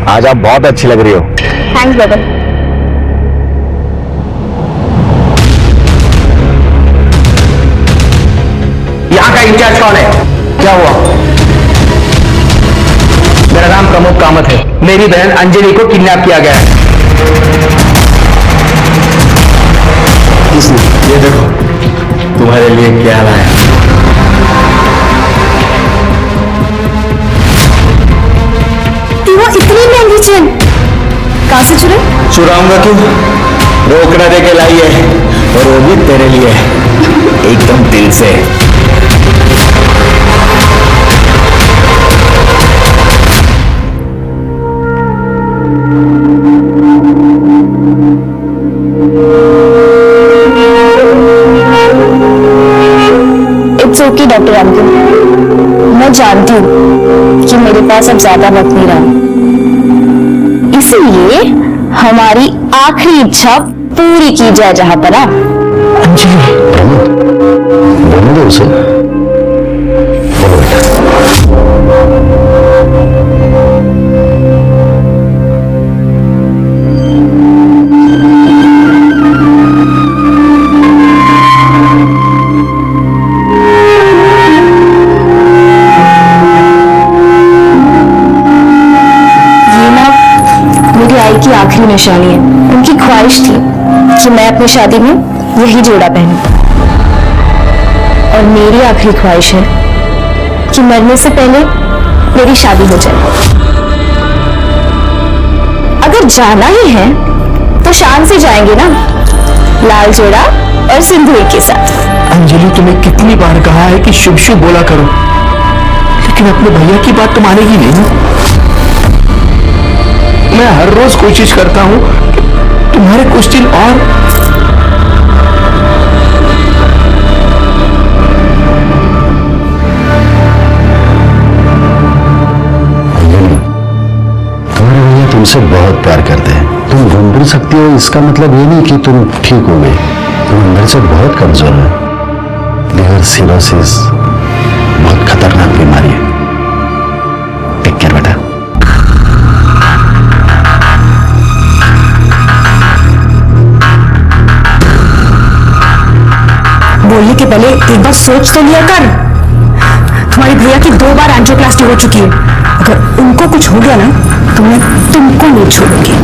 आज आप बहुत अच्छी लग रही हो। थैंक्स बबन। यहाँ का इंचार्ज कौन है? क्या हुआ? मेरा नाम प्रमोद कामत है। मेरी बहन अंजलि को किडनैप किया गया है। ये देखो तुम्हारे लिए क्या लाया। वो इतनी महंगी चेन कहां से चुरे? चुराऊंगा क्यों? रोकड़ा दे के लाई है, और वो भी तेरे लिए, एकदम दिल से। इट्स ओके डॉक्टर अंकित, मैं जानती हूँ कि मेरे पास अब ज्यादा वक्त नहीं रहा, इसलिए हमारी आखिरी इच्छा पूरी की जाए जहां पर आप। अंजलि, बोलो दो उसे। बोलो बेटा। की आखिरी निशानी है। उनकी ख्वाहिश थी कि मैं अपनी शादी में यही जोड़ा पहनूं, और मेरी आखिरी ख्वाहिश है कि मरने से पहले मेरी शादी हो जाए। अगर जाना ही है तो शान से जाएंगे ना, लाल जोड़ा और सिंदूर के साथ। अंजलि, तुम्हें कितनी बार कहा है कि शुभ शुभ बोला करो, लेकिन अपने भैया की बात तो मानेगी नहीं ना। मैं हर रोज कोशिश करता हूं कि तुम्हारे कुछ दिन और। अंजलि, तुम्हारे भैया तुमसे बहुत प्यार करते हैं। तुम घूम फिर सकती हो, इसका मतलब ये नहीं कि तुम ठीक हो गई। तुम अंदर से बहुत कमजोर है। लिवर सिरोसिस बहुत खतरनाक बीमारी है। टेक केयर बेटा। बोलने के पहले एक बार सोच तो लिया कर। तुम्हारे भैया की 2 बार एंजियोप्लास्टी हो चुकी है। अगर उनको कुछ हो गया ना तो मैं तुमको नहीं छोड़ूंगी।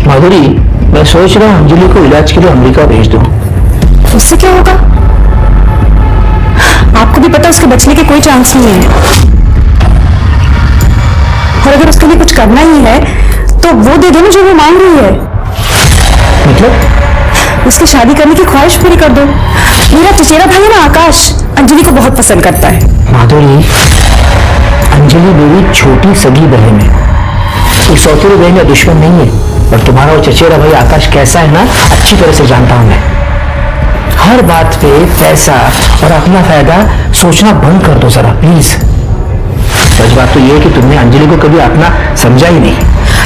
माधुरी, मैं सोच रहा हूँ अंजलि को इलाज के लिए अमेरिका भेज दूं। उससे क्या होगा? आपको भी पता उसके बचने के कोई चांस नहीं है, और अगर उसके लिए कुछ करना ही है तो वो दे दो ना जो वो मांग रही है। मतलब? उसकी शादी करने की ख्वाहिश पूरी कर दो। मेरा चचेरा भाई है ना आकाश, अंजलि को बहुत पसंद करता है। माधुरी, अंजलि मेरी छोटी सगी बहन है, कोई सौतेली बहन या दुश्मन नहीं है। और तुम्हारा वो चचेरा भाई आकाश कैसा है ना, अच्छी तरह से जानता हूं मैं। हर बात पे पैसा और अपना फायदा सोचना बंद कर दो जरा प्लीज। सच बात तो ये है कि तुमने अंजलि को कभी अपना समझा ही नहीं।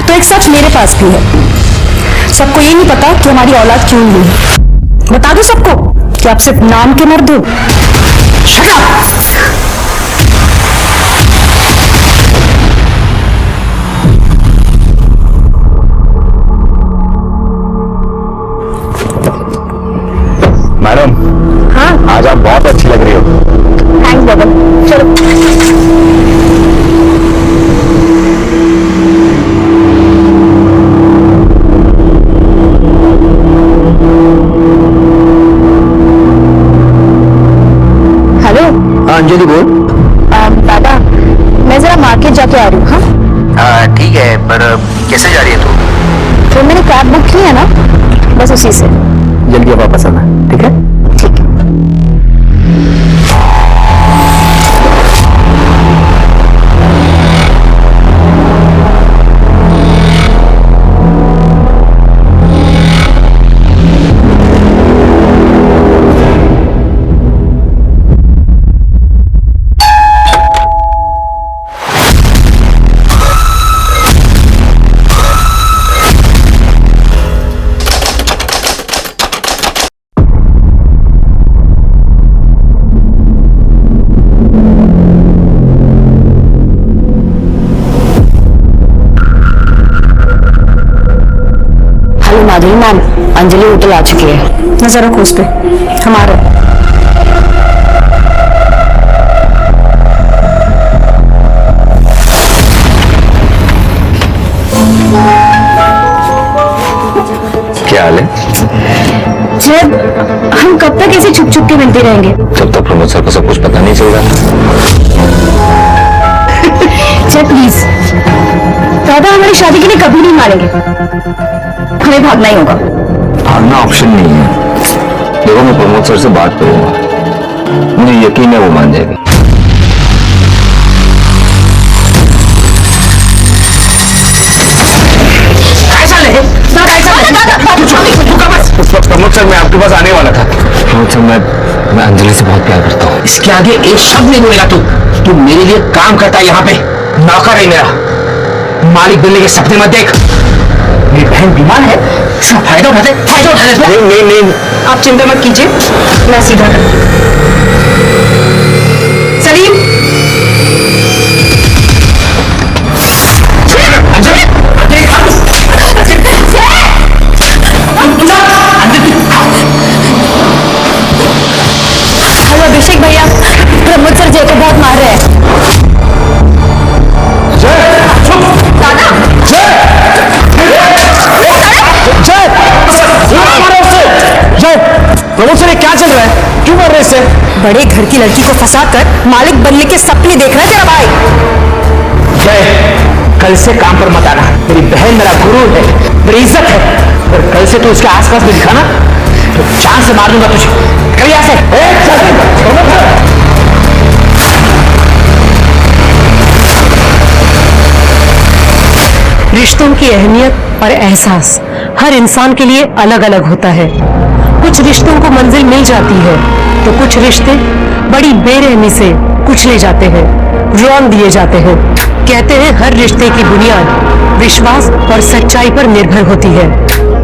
तो एक सच मेरे पास भी है। सबको ये नहीं पता कि हमारी औलाद क्यों हुई। बता दो सबको कि आप सिर्फ नाम के मर्द हो। Shut up! मैडम, हाँ, आज आप बहुत अच्छी लग रही हो। थैंक्स बबन। चलो। हेलो। अंजलि बोल। दादा, मैं जरा मार्केट जाके आ रही हूँ। हाँ ठीक है, पर कैसे जा रही है तू? तो मैंने कैब बुक की है ना, बस उसी से। जल्दी वापस आना, ठीक है? ठीक है। मैम, अंजलि होटल आ चुकी है। नजर रखो उस पे। हमारे क्या हाल है? जब हम कब तक ऐसे छुप छुप के मिलते रहेंगे? जब तक प्रमोद सर को सब कुछ पता नहीं चल रहा। जय प्लीज, दादा हमारी शादी के लिए कभी नहीं मानेंगे। हमें भागना ही होगा। भागना ऑप्शन नहीं है। देखो, मैं प्रमोद सर से बात करूंगा, मुझे यकीन है वो मान जाएगी। प्रमोद सर, मैं आपके पास आने वाला था। प्रमोद सर, मैं अंजलि से बहुत प्यार करता हूँ। इसके आगे एक शब्द नहीं बोलेगा तू मेरे लिए काम करता है यहाँ पे, नौकर है मेरा। मालिक बनने के सपने मत देख। मेरी बहन बीमार है, इसका फायदा उठाते। नहीं, आप चिंता मत कीजिए, मैं सीधा सलीम। हेलो अभिषेक भैया, प्रमोद सर जय को बहुत मार रहे हैं। प्रमोद सर, क्या चल रहा है? क्यों मर रहे इससे? बड़े घर की लड़की को फंसाकर मालिक बनने के सपने देख रहा है तेरा भाई। जय, कल से काम पर मत आना। मेरी बहन मेरा गुरु है, मेरी इज्जत है, और कल से तू उसके आसपास भी दिखाना तो जान से मार दूंगा तुझे। कल यहाँ से रिश्तों की अहमियत और एहसास हर इंसान के लिए अलग अलग होता है। कुछ रिश्तों को मंजिल मिल जाती है तो कुछ रिश्ते बड़ी बेरहमी से कुचले जाते हैं, रौंद दिए जाते हैं। कहते हैं हर रिश्ते की बुनियाद विश्वास और सच्चाई पर निर्भर होती है।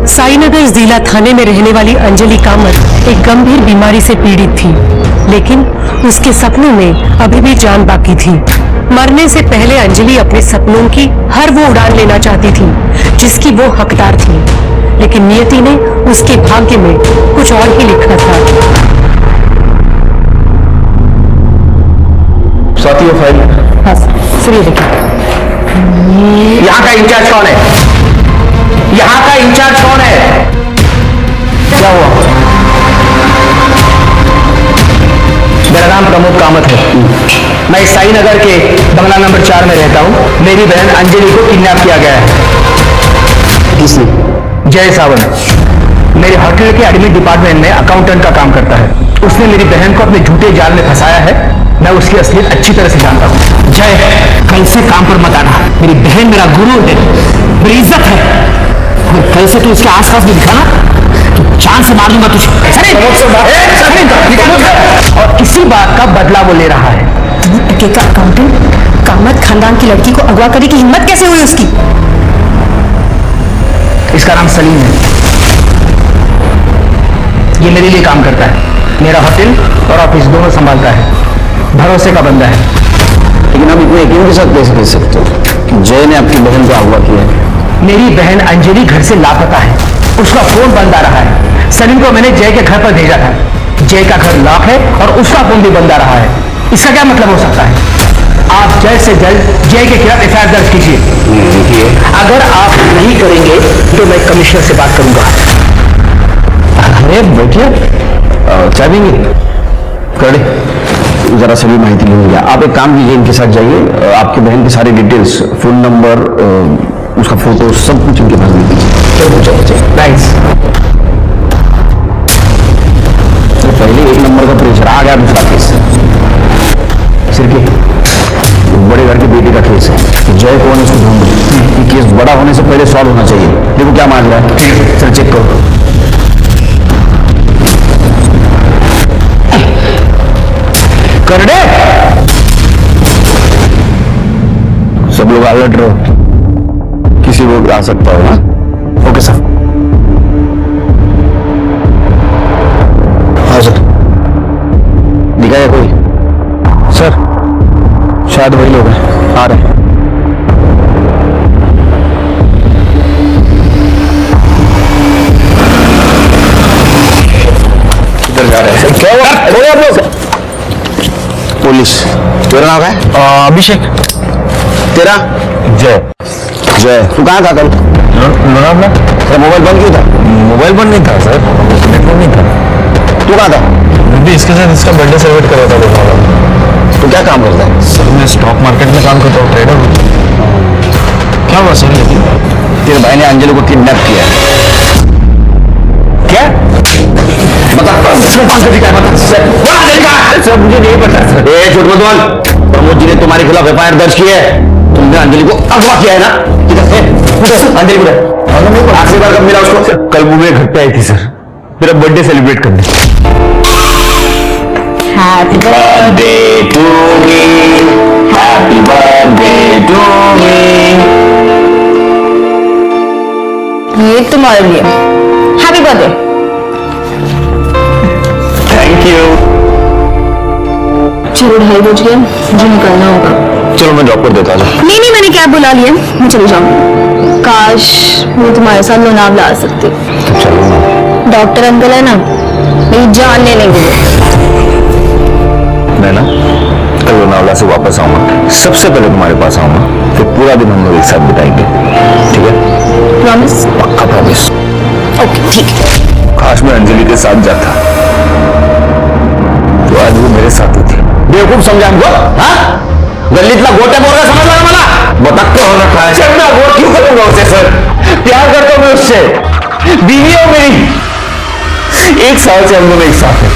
साईनगर जिला थाने में रहने वाली अंजलि कामत एक गंभीर बीमारी से पीड़ित थी, लेकिन उसके सपनों में अभी भी जान बाकी थी। मरने से पहले अंजलि अपने सपनों की हर वो उड़ान लेना चाहती थी जिसकी वो हकदार थी, लेकिन नियति ने उसके भाग्य में कुछ और ही लिखा था। स्वाति, वो फाइल सुनिए देखिए। यहाँ का इंचार्ज कौन है? यहाँ का इंचार्ज कौन है? क्या हुआ? मेरा नाम प्रमोद कामत है। मैं साईनगर के बंगला नंबर 4 में रहता हूँ। मेरी बहन अंजलि को किडनैप किया गया है। किसने? जय सावंत मेरे होटल के एडमिन डिपार्टमेंट में अकाउंटेंट का काम करता है। उसने मेरी बहन को अपने झूठे जाल में फंसाया है। मैं उसकी असलियत अच्छी तरह से जानता हूँ। जय, कल से काम पर मत आना। मेरी बहन मेरा गुरु है, मेरी इज्जत है, और कल से तू उसके आसपास भी दिखाना तो जान से मार दूंगा तुझे। और इसी बात का बदला वो ले रहा है। टके का अकाउंटेंट कामत खानदान की लड़की को अगवा करने की हिम्मत कैसे हुई उसकी? इसका नाम सलीम है। ये मेरे लिए काम करता है, मेरा होटल और ऑफिस दोनों संभालता है। भरोसे का बंदा है। लेकिन आप इतने यकीन के साथ कैसे कह सकते हो कि जय ने आपकी बहन को अगवा किया है? मेरी बहन अंजलि घर से लापता है, उसका फोन बंद आ रहा है। सलीम को मैंने जय के घर पर भेजा था। जय का घर लॉक है और उसका फोन भी बंद आ रहा है। इसका क्या मतलब हो सकता है? आप जल्द से जल्द जय के खिलाफ एफआईआर दर्ज कीजिए। अगर आप नहीं करेंगे तो मैं कमिश्नर से बात करूंगा। अरे बैठिए, चाय देंगे? करे जरा सभी माहिती लेंगे। आप एक काम कीजिए, इनके साथ जाइए, आपकी बहन की सारी डिटेल्स, फोन नंबर, उसका फोटो, सब कुछ इनके पास दे दीजिए। नाइस। तो पहले 1 नंबर का प्रेशर आ गया, दूसरा केस सिर्फ बड़े घर के बेटे का केस है। जय कौन है उसको ढूंढो। ये केस बड़ा होने से पहले सॉल्व होना चाहिए। देखो क्या मांग रहा है, सर चेक करो। कर दे। सब लोग अलर्ट रहो, किसी को आ सकता हो ना। Okay sir. हाँ सर, दिखाया कोई? सर शायद वही लोग हैं, आ रहे हैं। कौन है आप लोग? पुलिस। तेरा नाम है? अभिषेक। तेरा? जय। जय। तू कहाँ था कल? लोनावला। तेरा मोबाइल बंद क्यों था? मोबाइल बंद नहीं था सर, नेटवर्क नहीं था। तू कहाँ था? मैं भी इसके साथ इसका बर्थडे सेलिब्रेट कर रहा था लोनावला। तू क्या काम करता है? सर मैं स्टॉक मार्केट में काम करता हूँ, ट्रेडर हूँ। क्या हुआ सर? लेकिन तेरे भाई ने अंजलि को किडनैप किया है। क्या? बता इसमें कौन सा दिखा है? बता सर। सर मुझे नहीं पता सर। ए झूठ मत बोल। प्रमोद जी ने तुम्हारे खिलाफ एफआईआर दर्ज की है। तुमने अंजलि को अगवा किया है ना? किधर है अंजलि? को आखिरी बार कब मिला उसको? कल वो मेरे घर पे आई थी सर, मेरा बर्थडे सेलिब्रेट करने। Happy birthday to me, happy birthday to me. ये तुम्हारे लिए हैप्पी बर्थडे। Thank you. चलो 2:30 बज गए, मुझे निकलना होगा। चलो मैं ड्रॉप कर देता हूँ। नहीं, मैंने कैब बुला ली है, मैं चली जाऊँ। काश मैं तुम्हारे साथ लोनावला आ सकती। तो चलो ना। डॉक्टर अंकल है ना, मेरी जान ले लेंगे। मैं ना कल लोनावला से वापस आऊंगा, सबसे पहले तुम्हारे पास आऊंगा, फिर पूरा दिन हम लोग एक साथ बिताएंगे। ठीक है? प्रॉमिस? पक्का प्रॉमिस। ओके ठीक है। काश मैं अंजलि के साथ जाता तो आज वो मेरे साथ ही थी। बेवकूफ समझा हमको? हाँ? गलीतला गोटे बोल रहा, समझ रहा मला? बताते हो रखा है। सर मैं वोट क्यों करूंगा उसे? सर प्यार करता हूं मैं उससे, बीवी हो मेरी। 1 साल से हम लोग एक साथ हैं,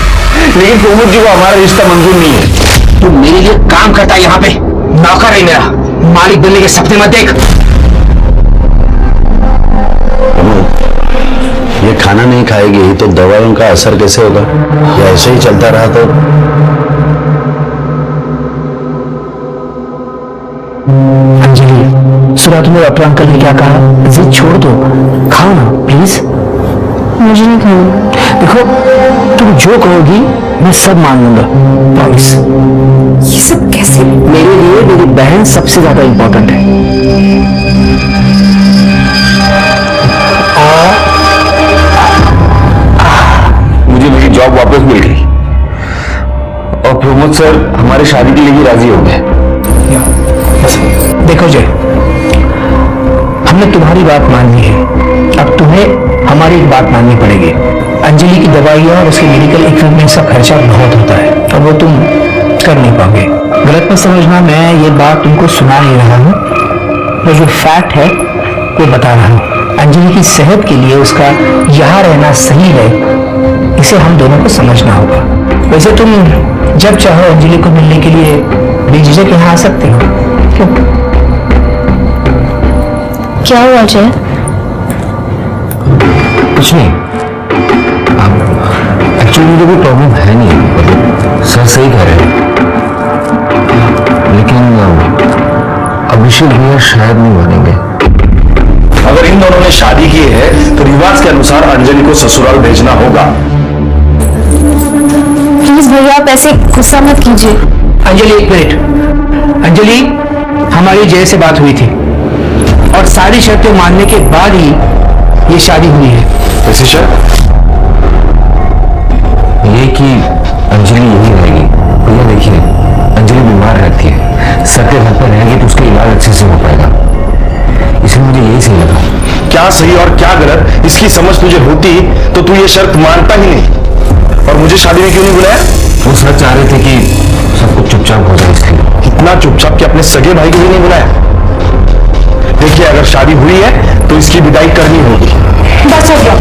लेकिन प्रमोद जी को हमारा रिश्ता मंजूर नहीं है। तू मेरे लिए काम करता है यहाँ पे, नौकर है मेरा, मालिक बनने के सपने मत देख। ये खाना नहीं खाएगी तो दवाइयों का असर कैसे होगा? या ऐसे ही चलता रहा तो? अंजलि, सुना तुमने डॉक्टर अंकल ने क्या कहा? जिद छोड़ दो, खाओ ना प्लीज। मुझे नहीं खाना। देखो तुम जो कहोगी मैं सब मान लूंगा, प्रॉमिस। ये सब कैसे? मेरे लिए मेरी बहन सबसे ज्यादा इंपॉर्टेंट है। मुझे मेरी जॉब वापस मिल गई और प्रमोद सर हमारी शादी के लिए भी राजी हो गए। देखो जय, हमने तुम्हारी बात मान ली है, अब तुम्हें हमारी एक बात माननी पड़ेगी। अंजलि की दवाइयाँ और उसके मेडिकल इक्विपमेंट का खर्चा बहुत होता है और वो तुम कर नहीं पाओगे। गलत मत समझना, मैं ये बात तुमको सुना नहीं रहा हूँ, मैं जो फैक्ट है वो बता रहा हूँ। अंजलि की सेहत के लिए उसका यहाँ रहना सही है, इसे हम दोनों को समझना होगा। वैसे तुम जब चाहो अंजलि को मिलने के लिए बेझिझक यहाँ आ सकते हो। क्यों? क्या हुआ जय? कुछ नहीं, एक्चुअली मुझे कोई प्रॉब्लम है नहीं, मतलब सर सही कह रहे हैं, लेकिन अभिषेक भैया शायद नहीं मानेंगे। अगर इन दोनों ने शादी की है तो रिवाज के अनुसार अंजलि को ससुराल भेजना होगा। प्लीज भैया आप ऐसे गुस्सा मत कीजिए। अंजलि एक मिनट। अंजलि, हमारी जय से बात हुई थी और सारी शर्तें मानने के बाद ही ये शादी हुई है। वैसे शर्त? ये कि अंजलि यही रहेगी। भैया देखिए, अंजलि बीमार रहती है, सर के घर पर रहेगी तो उसका इलाज अच्छे से हो पाएगा, इसलिए मुझे यही सही लगा। क्या सही और क्या गलत इसकी समझ तुझे होती तो तू ये शर्त मानता ही नहीं। और मुझे शादी में क्यों नहीं बुलाया? वो सर चाह रहे थे कि सब कुछ चुपचाप हो जाए, इसलिए। इतना चुपचाप कि अपने सगे भाई को भी नहीं बुलाया? देखिए अगर शादी हुई है तो इसकी विदाई करनी होगी। बस हो गया,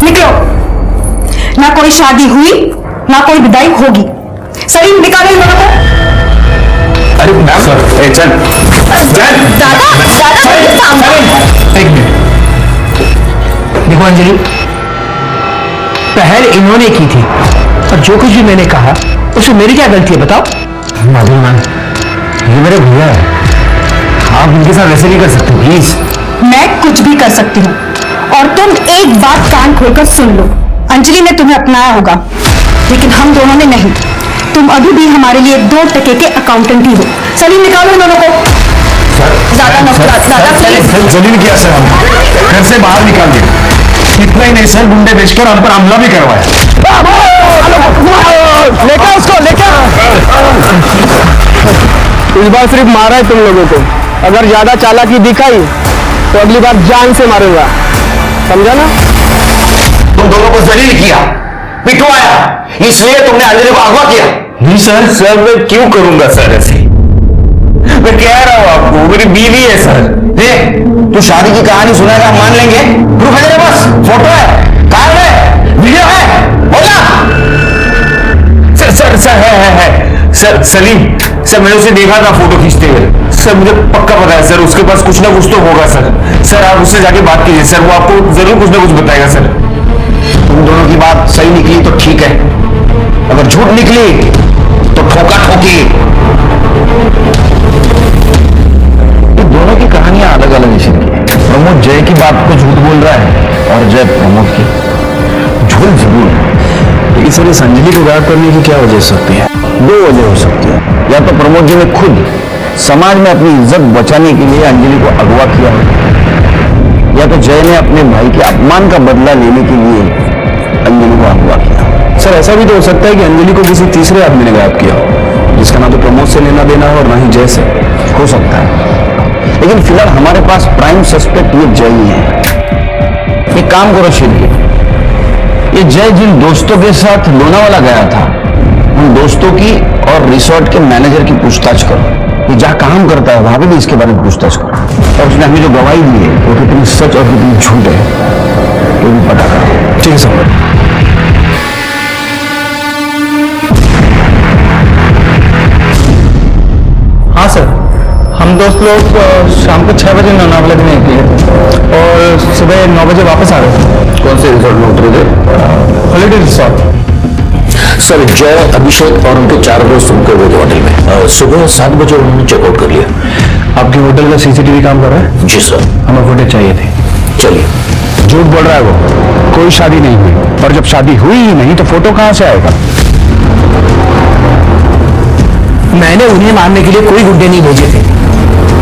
निकलो। ना कोई शादी हुई ना कोई विदाई होगी। सलीम निकालो इन लोगों को। अरे मैम सर, चल दादा एक मिनट। देखो अंजलि, पहल इन्होंने की थी और जो कुछ भी मैंने कहा उसमें मेरी क्या गलती है बताओ? माधुरी मैम, ये मेरे भैया है, आप इनके साथ ऐसे नहीं कर सकते प्लीज। मैं कुछ भी कर सकती हूँ और तुम एक बात कान खोलकर सुन लो। अंजलि ने तुम्हें अपनाया होगा लेकिन हम दोनों ने नहीं। तुम अभी भी हमारे लिए 2 टके के अकाउंटेंट ही हो। सलीम निकालो इन दोनों को। दादा जलील किया सर, हम घर से बाहर निकाल दिया। इतना ही नहीं सर, गुंडे बेचकर हम पर हमला भी करवाया। लेकर उसको लेकर। इस बार सिर्फ मारा है तुम लोगों को, अगर ज्यादा चालाकी दिखाई तो अगली बार जान से मारूंगा, समझा ना? तुम दोनों को जलील किया, पिटवाया, इसलिए तुमने अंजलि को अगवा किया। नहीं सर मैं क्यों करूंगा सर ऐसे? मैं कह रहा हूं आपको, मेरी बीवी है सर। देख, तू शादी की कहानी सुनाएगा, हम मान लेंगे। प्रूफ है तेरे पास? फोटो है, कार्ड है, वीडियो है, बोला। सर है सर। सलीम सर, मैंने उसे देखा था फोटो खींचते हुए। सर मुझे पक्का पता है सर, उसके पास कुछ ना कुछ तो होगा सर। सर आप उससे जाके बात कीजिए सर, वो आपको जरूर कुछ ना कुछ बताएगा सर। तुम दोनों की बात सही निकली तो ठीक है, अगर झूठ निकली तो ठोका ठोकी। ये दोनों की कहानियां अलग अलग है। प्रमोद जय की बात को झूठ बोल रहा है और जय प्रमोद की। झूठ जरूर है, लेकिन सर इस अंजलि को गायब करने की क्या वजह हो सकती है? दो वजह हो सकती है। या तो प्रमोद जी ने खुद समाज में अपनी इज्जत बचाने के लिए अंजलि को अगवा किया, या तो जय ने अपने भाई के अपमान का बदला लेने के लिए अंजलि को अगवा किया। सर ऐसा भी तो हो सकता है कि अंजलि को किसी तीसरे आदमी ने गायब किया, जिसका ना तो प्रमोद से लेना देना हो और ना ही जय से। हो सकता है, लेकिन फिलहाल हमारे पास प्राइम सस्पेक्ट ये जय ही है। एक काम करो शिल्पी, ये जय जिन दोस्तों के साथ लोनावाला गया था, उन दोस्तों की और रिसोर्ट के मैनेजर की पूछताछ करो। ये जहां काम करता है वहां पे भी इसके बारे में पूछताछ करो, और उसने हमें जो गवाही दी है वो कितनी सच और कितनी झूठ है वो भी पता करो। ठीक है सर। हाँ सर, हम दोस्त लोग शाम को 6 बजे लोनावाला में निकले और सुबह 9 बजे वापस आ रहे थे। कौन से रिसोर्ट में उतरे थे? Holiday resort. सर जय, अभिषेक और उनके 4 दोस्त रुके हुए थे होटल में। सुबह 7 बजे उन्होंने चेकआउट कर लिया। आपके होटल का सीसीटीवी काम कर रहा है? जी सर। हमें फुटेज चाहिए थी। चलिए। झूठ बोल रहा है वो, कोई शादी नहीं हुई, और जब शादी हुई ही नहीं तो फोटो कहां से आएगा? मैंने उन्हें मारने के लिए कोई गुड्डे नहीं भेजे थे,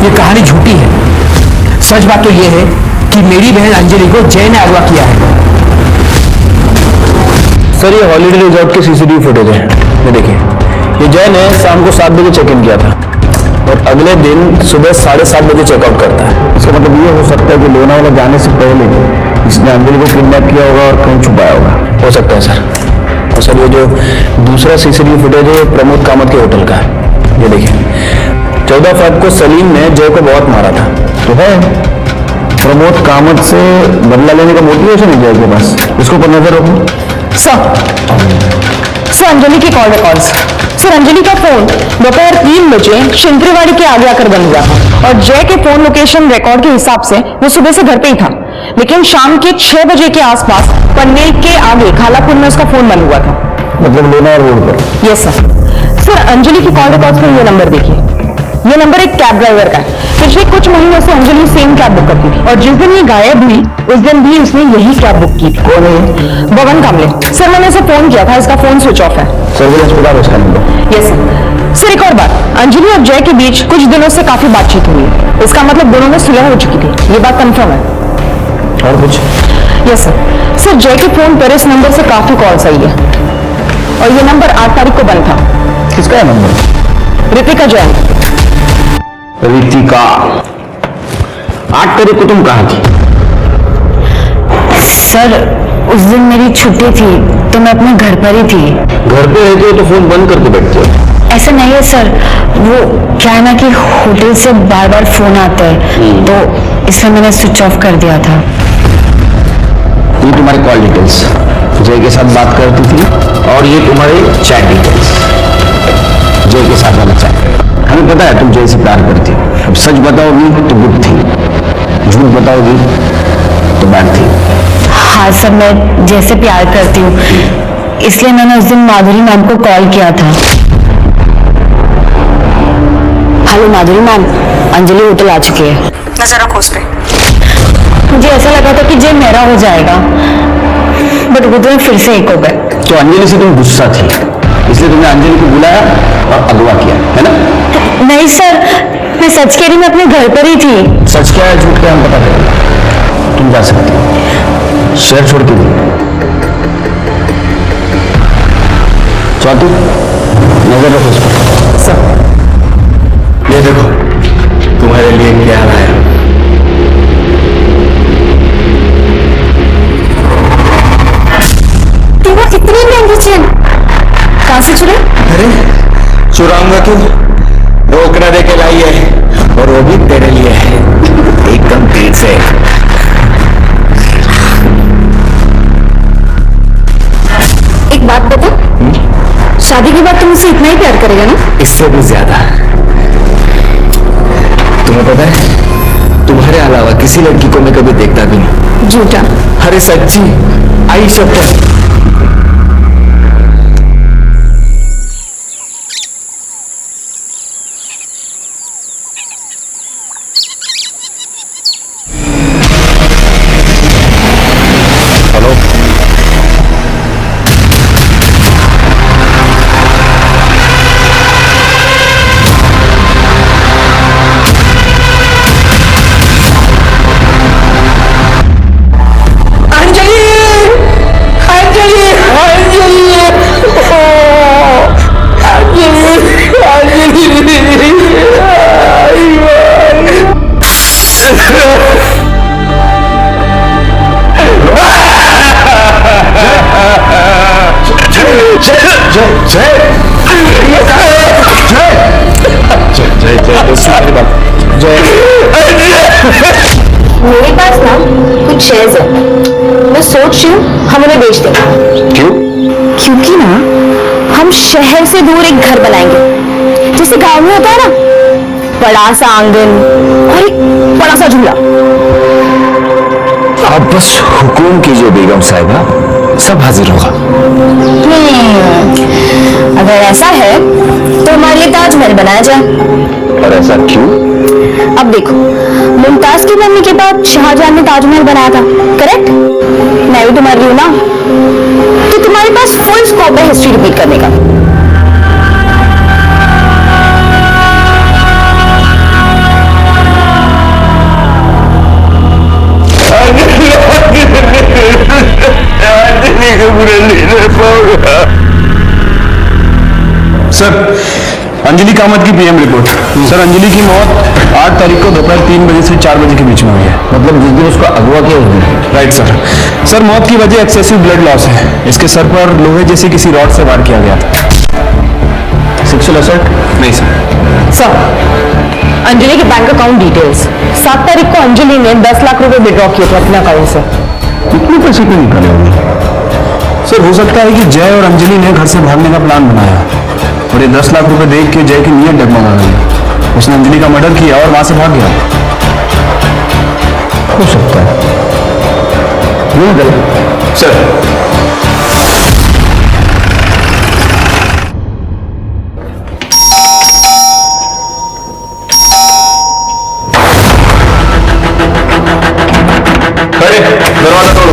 ये कहानी झूठी है। सच बात तो ये है कि मेरी बहन अंजलि को जय ने अगवा किया है। सर ये हॉलीडे रिजॉर्ट के सीसीटीवी फुटेज है, ये देखिए। ये जय ने शाम को 7 बजे चेक इन किया था और अगले दिन सुबह 7:30 बजे चेकआउट करता है। इसका मतलब ये हो सकता है कि लोनावाला जाने से पहले इसने अंजलि को किडनैप किया होगा और कहीं छुपाया होगा। हो सकता है सर। और सर ये जो दूसरा सीसीटीवी फुटेज है प्रमोद कामत के होटल का है, ये देखिए। 14 फरवरी को सलीम ने जय को बहुत मारा था। तो है, प्रमोद कामत से बदला लेने का मोटिवेशन है जय के पास। इसको पर नजर रखो। सर अंजलि के कॉल रिकॉर्ड्स। सर अंजलि का फोन दोपहर 3 बजे शिंद्रीवाड़ी के आगे आकर बंद हुआ था और जय के फोन लोकेशन रिकॉर्ड के हिसाब से वो सुबह से घर पे ही था, लेकिन शाम के 6 बजे के आसपास पनवेल के आगे खालापुर में उसका फोन बंद हुआ था। मतलब लोनावाला रोड पर? Yes sir. सर अंजलि की कॉल रिकॉर्ड्स में ये नंबर देखिए, ये नंबर एक कैब ड्राइवर का है। पिछले कुछ महीनों से अंजलि सेम कैब बुक करती थी और जिस दिन ये गायब हुई उस दिन भी उसने यही कैब बुक की थी। कौन है? बबन कामले। सर मैंने इसे फोन किया था, इसका फोन स्विच ऑफ है। सर्विलेंस खुला है उसका नंबर? Yes sir. सर एक और बात, अंजलि और जय के बीच कुछ दिनों से काफी बातचीत हुई है, इसका मतलब दोनों में सुलह हो चुकी थी, ये बात कंफर्म है। और कुछ? Yes sir. सर जय के फोन पर इस नंबर से काफी कॉल्स आई है और ये नंबर 8 तारीख को बंद था। किसका है नंबर? रितिका जैन। रितिका, 8 तारीख को तुम कहाँ थी? सर उस दिन मेरी छुट्टी थी तो मैं अपने घर पर ही थी। घर पे रहते हो तो फोन बंद करके बैठते हो? ऐसा नहीं है सर, वो क्या है ना कि होटल से बार बार फोन आता है तो इसलिए मैंने स्विच ऑफ कर दिया था। ये तुम्हारे कॉल डिटेल्स, जय के साथ बात करती थी, और ये तुम्हारे चैट डिटेल्स, जय के साथ वाला चैट। हमें पता है तुम जय से प्यार करती हो। अब सच बताओगी तो गुड थी, झूठ बताओगी तो बैड थी। हाँ सर, मैं जैसे प्यार करती हूँ, इसलिए मैंने उस दिन माधुरी मैम को कॉल किया था। हेलो माधुरी मैम, अंजलि होटल आ चुकी है। नजर रखो उस पे। मुझे ऐसा लगा था कि जय मेरा हो जाएगा, बट वो तो फिर से एक हो गए। तो अंजलि से तुम गुस्सा थी, इसलिए तुमने अंजलि को बुलाया और अगवा किया, है ना? नहीं सर, मैं सच कह रही, मैं अपने घर पर ही थी। सच क्या है झूठ क्या हम पता करेंगे। तुम जा सकती हो, शहर छोड़ के भी। स्वाति, नजर रखो इस पर। सर ये देखो तुम्हारे लिए क्या लाया। तेरा इतनी महंगी चेन कहां से चुरा? अरे चुराऊंगा क्यों, रोकना दे के लाई है, और वो भी तेरे लिए है, एकदम दिल से। एक बात बता, शादी के बाद तुम मुझसे इतना ही प्यार करेगा ना? इससे भी ज्यादा। तुम्हें पता है तुम्हारे अलावा किसी लड़की को मैं कभी देखता भी नहीं। झूठा। अरे सच्ची, आई शपथ। मेरे पास ना कुछ शेयर्स है, मैं सोच रही हूँ हम उन्हें बेच दें। क्यों? क्योंकि ना हम शहर से दूर एक घर बनाएंगे, जैसे गांव में होता है ना, बड़ा सा आंगन और एक बड़ा सा झूला। आप बस हुकुम कीजिए बेगम साहिबा, सब हाजिर होगा। अगर ऐसा है तो हमारे लिए ताजमहल बनाया जाए। और ऐसा क्यों? अब देखो, मुमताज की मरने के बाद शाहजहां ने ताजमहल बनाया था, करेक्ट? मैं भी तुम्हारी हूं ना, तो तुम्हारे पास फुल स्कोप है हिस्ट्री रिपीट करने का। सर, अंजलि कामत की पीएम रिपोर्ट। सर, अंजलि की मौत 8 तारीख को दोपहर 3 बजे से 4 बजे के बीच में हुई है। मतलब जिस दिन उसको अगवा किया उस दिन? Right sir. सर, मौत की वजह एक्सेसिव ब्लड लॉस है। इसके सर पर लोहे जैसे किसी रॉड से वार किया गया था। Sexual assault? नहीं सर। सर, अंजलि के बैंक अकाउंट डिटेल्स। 7 तारीख को अंजलि ने 10 लाख रुपए विड्रॉ किए थे अपने अकाउंट से। इतने पैसे क्यों निकाले होंगे? सर, हो सकता है कि जय और अंजलि ने घर से भागने का प्लान बनाया और ये 10 लाख रुपए देख के जय की नीयत डगमगा गई। उसने अंजलि का मर्डर किया और वहां से भाग गया। हो सकता है। नहीं गलत सर। दरवाजा तोड़ो।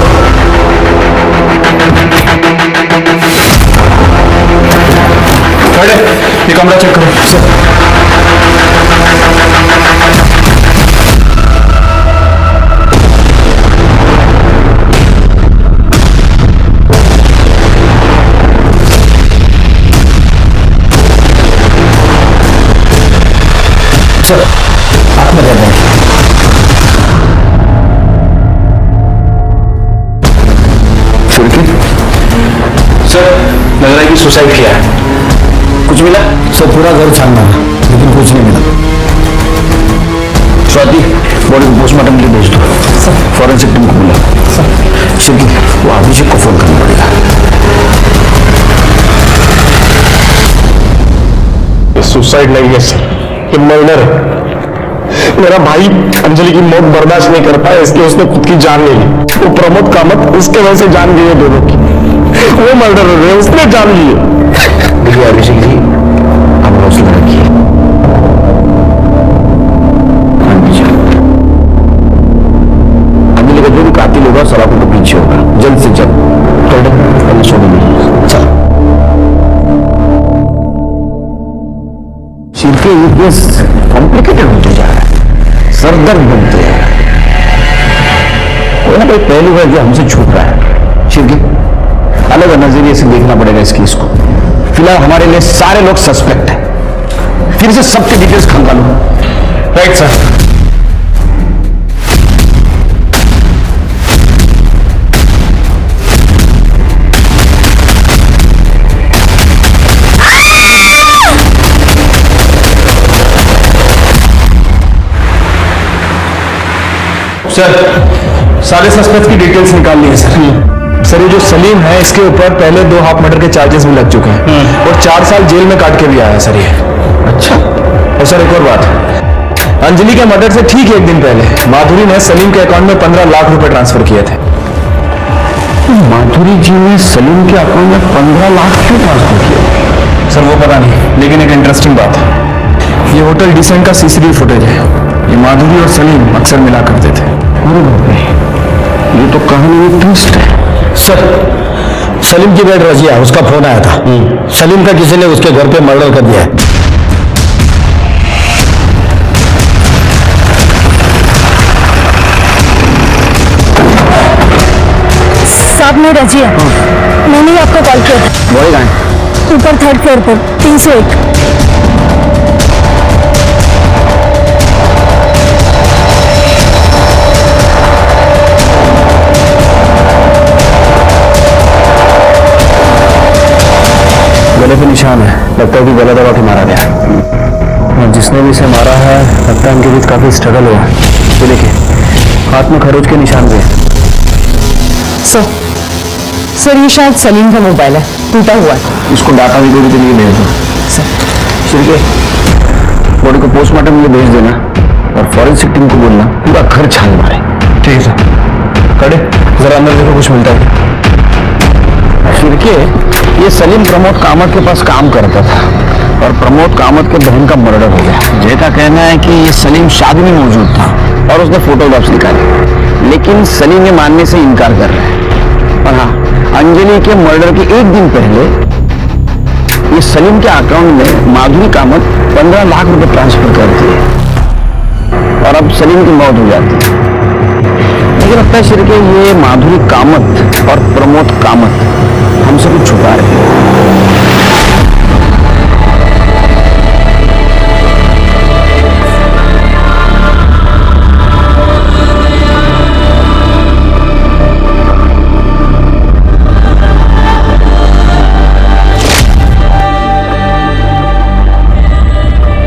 खड़े, ये कमरा चेक करो। सर। सर, आप में रहते हैं। सर, लग रहा है कि सुसाइड किया है। कुछ मिला? सर, पूरा घर छानना है लेकिन कुछ नहीं मिला। स्वाति, बॉडी को पोस्टमार्टम के लिए भेज दो। सर, फॉरेंसिक टीम को बुला। सर, शिल्पी, वो अभिषेक को फोन करना पड़ेगा। ये सुसाइड नहीं है सर, ये मर्डर है। मेरा भाई अंजलि की मौत बर्दाश्त नहीं कर पाया, इसलिए उसने खुद की जान ले ली। वो प्रमोद कामत, उसके वजह से जान गई है दोनों की। वो मर्डर है, उसने जान ली है। देखिए अभिषेक जी, आप हौसला रखिए। अंजलि का जो भी कातिल होगा सलाखों के पीछे होगा, जल्द से जल्द। शिल्पी, ये केस कॉम्प्लिकेटेड होते जा रहा है, सरदर्द बनते जा रहा है। कोई ना कोई पहलू है जो हमसे छूट रहा है। शिल्पी, अलग नजरिए से देखना पड़ेगा इस केस को। फिलहाल हमारे लिए सारे लोग सस्पेक्ट हैं। फिर से सबके डिटेल्स खंगालो। Right sir. सर, सारे सस्पेक्ट की डिटेल्स निकाल ली है सर। ये जो सलीम है इसके ऊपर पहले 2 हाफ मर्डर के चार्जेस भी लग चुके हैं और 4 साल जेल में काट के भी आया है सर ये। अच्छा। और सर एक और बात, अंजलि के मर्डर से ठीक 1 दिन पहले माधुरी ने सलीम के अकाउंट में 15 लाख रुपए ट्रांसफर किए थे। माधुरी जी ने सलीम के अकाउंट में 15 लाख क्यों ट्रांसफर किया? सर वो पता नहीं, लेकिन एक इंटरेस्टिंग बात है, ये होटल डिसेंट का सीसीटीवी फुटेज है। ये माधुरी और सलीम अक्सर मिला करते थे। अरे बाप रे, ये तो कहानी में ट्विस्ट है। सर, सलीम की बेट रजिया, उसका फोन आया था। सलीम का किसी ने उसके घर पे मर्डर कर दिया है। साहब मैं रजिया, मैंने ही आपको कॉल किया था। बॉय कहाँ है? ऊपर 3rd फ्लोर पर 301। गले पे निशान है, लगता है कि गला दबा के मारा गया है। और जिसने भी इसे मारा है लगता है उनके बीच काफी स्ट्रगल हुआ है। ये देखिए, हाथ में खरोच के निशान भी है। सर ये शायद सलीम का मोबाइल है, टूटा हुआ है। इसको डाटा रिकवरी के लिए भेज दो। शिरके, बॉडी को पोस्टमार्टम के लिए भेज देना और फॉरेंसिक टीम को बोलना पूरा घर छान मारे। ठीक है सर। कड़े जरा अंदर देखो, कुछ मिलता है। शिरके, ये सलीम प्रमोद कामत के पास काम करता था और प्रमोद कामत के बहन का मर्डर हो गया। जय का कहना है कि ये सलीम शादी में मौजूद था और उसने फोटोग्राफ्स निकाले, लेकिन सलीम ये मानने से इनकार कर रहा है। और हाँ, अंजलि के मर्डर के 1 दिन पहले ये सलीम के अकाउंट में माधुरी कामत 15 लाख रुपए ट्रांसफर करती है और अब सलीम की मौत हो जाती है। मुझे लगता है शिरके, ये माधुरी कामत और प्रमोद कामत हमसे कुछ छुपा रहे हैं।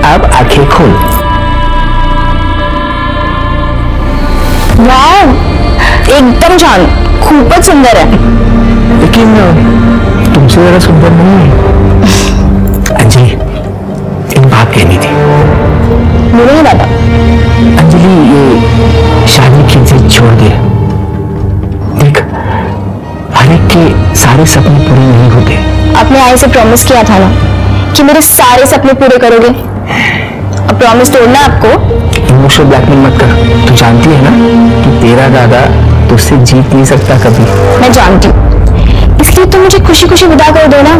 अब आंखें खोल। वाह, एकदम छान, खूपच सुंदर है। लेकिन तुमसे ज्यादा सुंदर नहीं है। अंजलि, एक बात कहनी थी। मुझे नहीं पता। अंजलि, ये शादी की जिद छोड़ दे। देख, हर एक के सारे सपने पूरे नहीं होते। आपने आई से प्रॉमिस किया था ना कि मेरे सारे सपने पूरे करोगे। अब प्रॉमिस तोड़ना आपको। इमोशनल ब्लैकमेल मत कर। तू जानती है ना कि तेरा दादा तुझसे जीत नहीं सकता कभी। मैं जानती हूँ, इसलिए तुम मुझे खुशी खुशी विदा कर दो ना।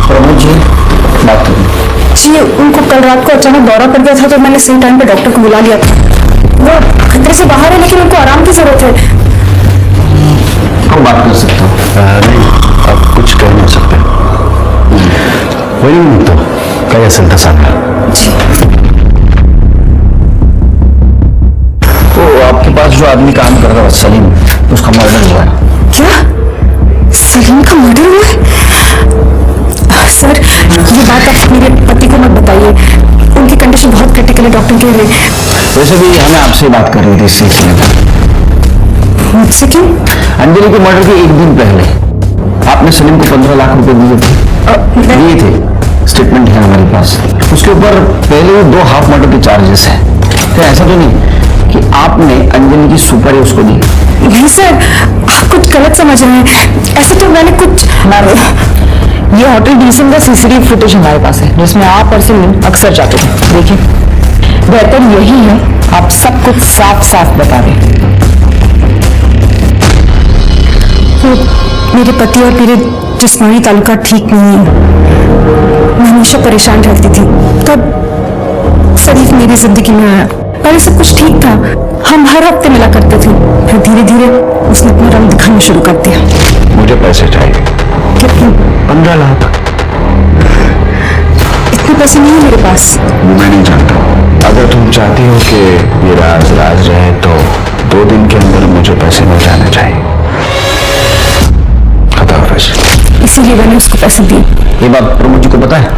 प्रमोद जी, बात करिए। जी, उनको कल रात को अचानक दौरा पड़ गया था तो मैंने सही टाइम पे डॉक्टर को बुला लिया था। वो खतरे से बाहर है लेकिन उनको आराम की जरूरत है। हम बात कर सकता हूँ? नहीं, अब कुछ कह नहीं सकते। वही तो काय असेल तसा। तो आपके पास जो आदमी काम कर रहा है सलीम, उसका मर्डर हुआ है। क्या? सलीम का मर्डर हुआ है? सर, ये बात आप मेरे पति को मत बताइए। उनकी कंडीशन बहुत क्रिटिकल है, डॉक्टर कह रहे हैं। वैसे भी हमें आपसे बात करनी थी इस सिलसिले में। मुझसे क्यों? अंजलि के मर्डर के 1 दिन पहले आपने सलीम को 15 लाख रुपए दिए थे। स्टेटमेंट है हमारे पास। उसके ऊपर पहले ही 2 हाफ मर्डर के चार्जेस हैं। तो ऐसा तो नहीं कि आपने अंजलि की सुपारी उसको दी? नहीं सर, आप कुछ गलत समझ रहे हैं। ऐसे तो मैंने कुछ। ये होटल डिसेंट का सीसीटीवी फुटेज हमारे पास है जिसमें आप और सलीम अक्सर जाते हैं। देखिए, बेहतर यही है आप सब कुछ साफ साफ बता दें। मेरे पति और मेरे जिस्मानी ताल्लुकात ठीक नहीं है। मैं हमेशा परेशान रहती थी, तब शरीफ मेरी जिंदगी में आया। पहले सब कुछ ठीक था, हम हर हफ्ते मिला करते थे, फिर धीरे धीरे उसने अपना रंग दिखाना शुरू कर दिया। मुझे पैसे चाहिए। कितने? 15 लाख। इतने पैसे नहीं है मेरे पास। मैं नहीं जानता। अगर तुम चाहती हो कि ये राज राज रहे तो 2 दिन के अंदर मुझे पैसे मिल जाने चाहिए। इसीलिए मैंने उसको पैसे दिए। ये बात प्रमोद जी को पता है?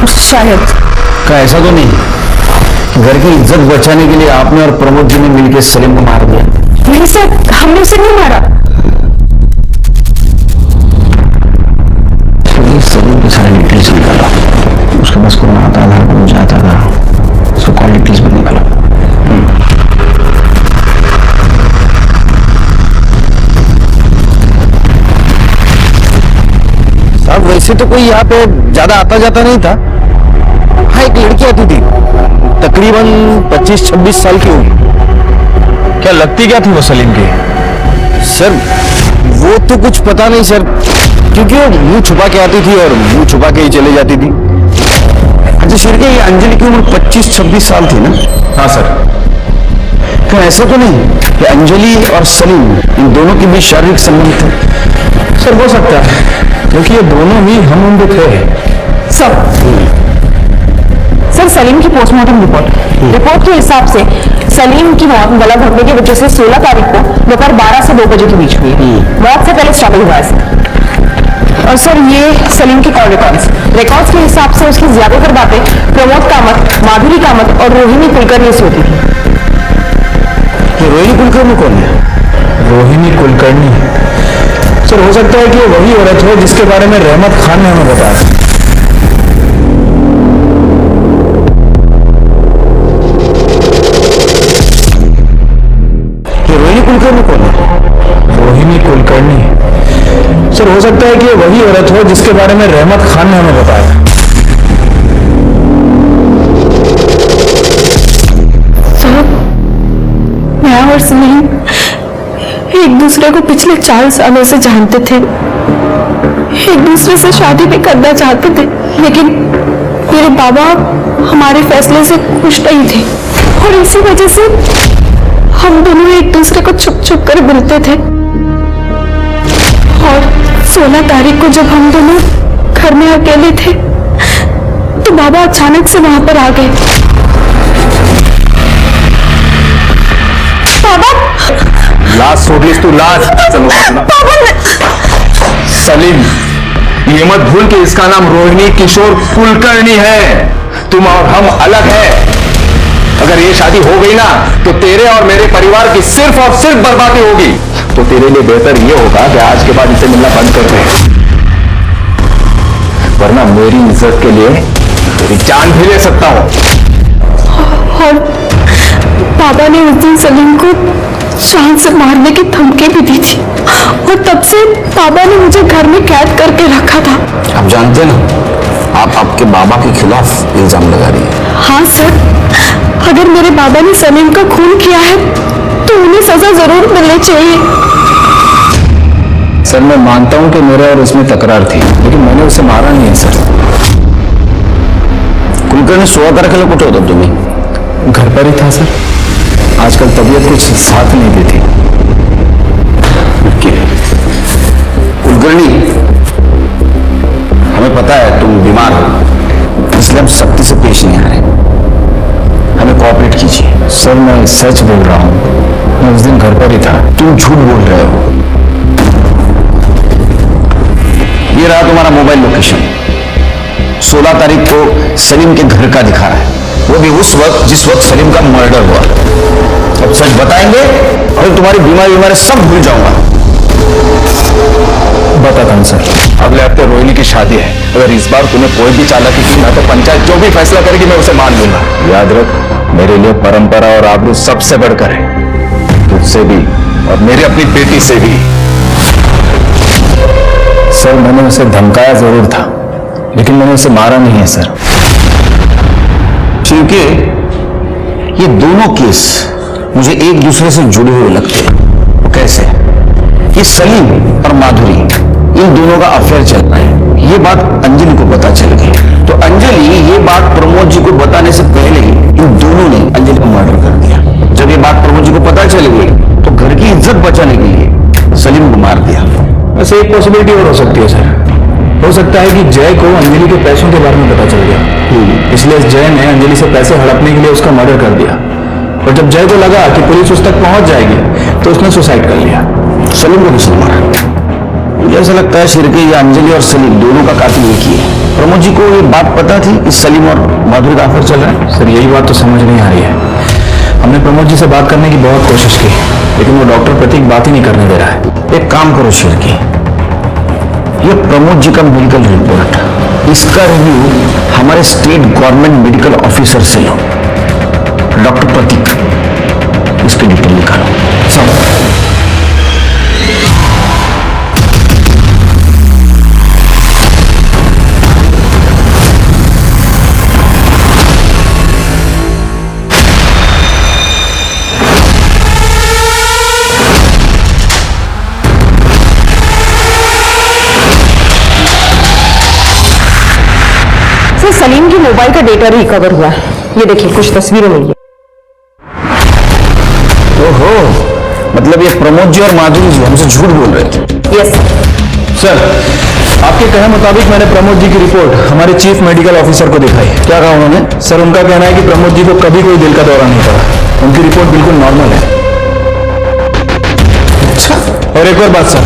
शायद। का ऐसा तो नहीं घर की इज्जत बचाने के लिए आपने और प्रमोद जी ने मिलकर सलीम को मार दिया? नहीं सर, हमने उसे नहीं मारा। सलीम के सारे डिटेल्स निकाला, उसके पास कौन आता था, कौन जाता था, उसको कॉल डिटेल्स भी निकाला। साहब वैसे तो कोई यहाँ पे ज्यादा आता जाता नहीं था। हाँ, एक लड़की आती थी, तकरीबन 25-26 साल की होगी। क्या लगती क्या थी वो सलीम की? सर वो तो कुछ पता नहीं सर, क्योंकि वो मुंह छुपा के आती थी और मुंह छुपा के ही चली जाती थी। अच्छा शिरके, ये अंजलि की उम्र 25-26 साल थी ना? हाँ सर। क्या ऐसा तो नहीं कि अंजलि और सलीम इन दोनों के बीच शारीरिक संबंध थे? सर हो सकता है, क्योंकि ये दोनों ही हम उम्र थे। सर सलीम की पोस्टमार्टम रिपोर्ट के हिसाब से सलीम की मौत गला घोटने की वजह से 16 तारीख को दोपहर 12 से 2 बजे के बीच हुई। मौत से पहले स्ट्रगल हुआ है सर। और सर ये सलीम के कॉल रिकॉर्ड्स के हिसाब से उसकी ज्यादातर बातें प्रमोद कामत, माधुरी कामत और रोहिणी कुलकर्णी से होती थी। रोहिणी कुलकर्णी कौन है? रोहिणी कुलकर्णी सर हो सकता है कि ये वही औरत हो जिसके बारे में रहमत खान ने हमें बताया। रोहिणी कुलकर्णी कौन है? रोहिणी कुलकर्णी सर हो सकता है कि ये वही औरत हो जिसके बारे में रहमत खान ने हमें बताया। मैं और सलीम एक दूसरे को पिछले 4 सालों से जानते थे, एक दूसरे से शादी भी करना चाहते थे, लेकिन मेरे बाबा हमारे फैसले से खुश नहीं थे और इसी वजह से हम दोनों एक दूसरे को छुप छुप कर मिलते थे। और 16 तारीख को जब हम दोनों घर में अकेले थे तो बाबा अचानक से वहां पर आ गए। लाश छोड़ तू, लाश। सलीम ये मत भूल कि इसका नाम रोहिणी किशोर कुलकर्णी है। तुम और हम अलग है। अगर ये शादी हो गई ना तो तेरे और मेरे परिवार की सिर्फ और सिर्फ बर्बादी होगी। तो तेरे लिए बेहतर ये होगा कि आज के बाद इसे मिलना बंद कर दे, वरना मेरी इज्जत के लिए तेरी जान भी ले सकता हूं। और बाबा ने उस दिन सलीम को जान से मारने की धमकी भी दी थी और तब से बाबा ने मुझे घर में कैद करके रखा था। आप जानते ना, आप आपके बाबा के खिलाफ इल्जाम लगा रही है। हाँ सर, अगर मेरे बाबा ने सलीम का खून किया है तो उन्हें सजा जरूर मिलनी चाहिए। सर मैं मानता हूं कि मेरे और उसमें तकरार थी, लेकिन मैंने उसे मारा नहीं है सर। कुलकर्णी 16 तारीख को कुछ होता तुम्हें घर पर ही था सर। आजकल तबीयत कुछ साथ नहीं देती। कुलकर्णी हमें पता है तुम बीमार हो, इसलिए हम सख्ती से पेश नहीं आ रहे। हमें कोऑपरेट कीजिए। सर मैं सच बोल रहा हूँ, मैं उस दिन घर पर ही था। तुम झूठ बोल रहे हो। ये रहा तुम्हारा मोबाइल लोकेशन, 16 तारीख को सलीम के घर का दिखा रहा है, वो भी उस वक्त जिस वक्त सलीम का मर्डर हुआ। अब सच बताएंगे और तुम्हारी बीमारी सब भूल जाऊंगा। बताता हूं सर। अगले हफ्ते रोहिणी की शादी है। अगर इस बार तूने कोई भी चालाकी की ना तो पंचायत जो भी फैसला करेगी मैं उसे मान लूंगा। याद रख, मेरे लिए परंपरा और आबरू सबसे बढ़कर है, तुझसे भी और मेरी अपनी बेटी से भी। सर मैंने उसे धमकाया जरूर था, लेकिन मैंने उसे मारा नहीं है सर। क्योंकि ये दोनों केस मुझे एक दूसरे से जुड़े हुए लगते हैं। वो कैसे? ये सलीम और माधुरी, इन दोनों का अफेयर चल रहा है। ये बात अंजलि को पता चल गई। तो अंजलि ये बात प्रमोद जी को बताने से पहले ही इन दोनों ने अंजलि का मर्डर कर दिया। जब ये बात प्रमोद जी को पता चल गई तो घर की इज्जत बचाने के लिए सलीम को मार दिया। वैसे एक पॉसिबिलिटी और हो सकती है सर, हो सकता है कि जय को अंजलि के पैसों के बारे में पता चल गया, इसलिए जय ने अंजलि से पैसे हड़पने के लिए उसका मर्डर कर दिया। और जब जय को लगा कि पुलिस उस तक पहुंच जाएगी तो उसने सुसाइड कर लिया। सलीम को किसने मारा? मुझे ऐसा लगता है शिरके या अंजलि और सलीम दोनों का कातिल एक ही है। प्रमोद जी को ये बात पता थी कि सलीम और माधुरी का अफेयर चल रहा है? सर यही बात तो समझ नहीं आ रही है। हमने प्रमोद जी से बात करने की बहुत कोशिश की, लेकिन वो डॉक्टर प्रतीक बात ही नहीं करने दे रहा है। एक काम करो शिरके, ये प्रमोद जी का मेडिकल रिपोर्ट, इसका रिव्यू हमारे स्टेट गवर्नमेंट मेडिकल ऑफिसर से लो। डॉक्टर प्रतीक, इसकी डिटेल निकालो सब। सर सलीम की मोबाइल का डेटा रिकवर हुआ है, ये देखिए कुछ तस्वीरें मिली है। ओहो, मतलब ये प्रमोद जी और माधुरी जी हमसे झूठ बोल रहे थे। यस सर, आपके कहे मुताबिक मैंने प्रमोद जी की रिपोर्ट हमारे चीफ मेडिकल ऑफिसर को दिखाई। क्या कहा उन्होंने? सर उनका कहना है कि प्रमोद जी को कभी कोई दिल का दौरा नहीं पड़ा, उनकी रिपोर्ट बिल्कुल नॉर्मल है। अच्छा, और एक और बात सर,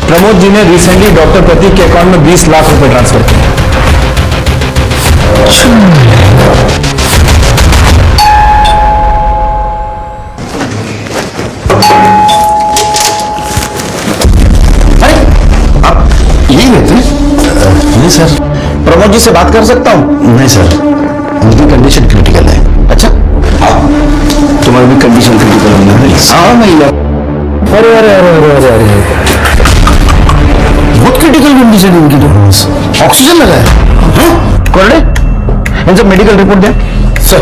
प्रमोद जी ने रिसेंटली डॉक्टर प्रतीक के अकाउंट में 20 लाख रुपए ट्रांसफर किए। यही रहते? नहीं सर। प्रमोद जी से बात कर सकता हूँ? नहीं सर, उनकी कंडीशन क्रिटिकल है। अच्छा, तुम्हारी भी कंडीशन क्रिटिकल होना है? हाँ नहीं। अरे अरे अरे अरे अरे अरे बहुत क्रिटिकल कंडीशन है उनकी तो। ऑक्सीजन लगा है? कर ले, इनसे मेडिकल रिपोर्ट दे। सर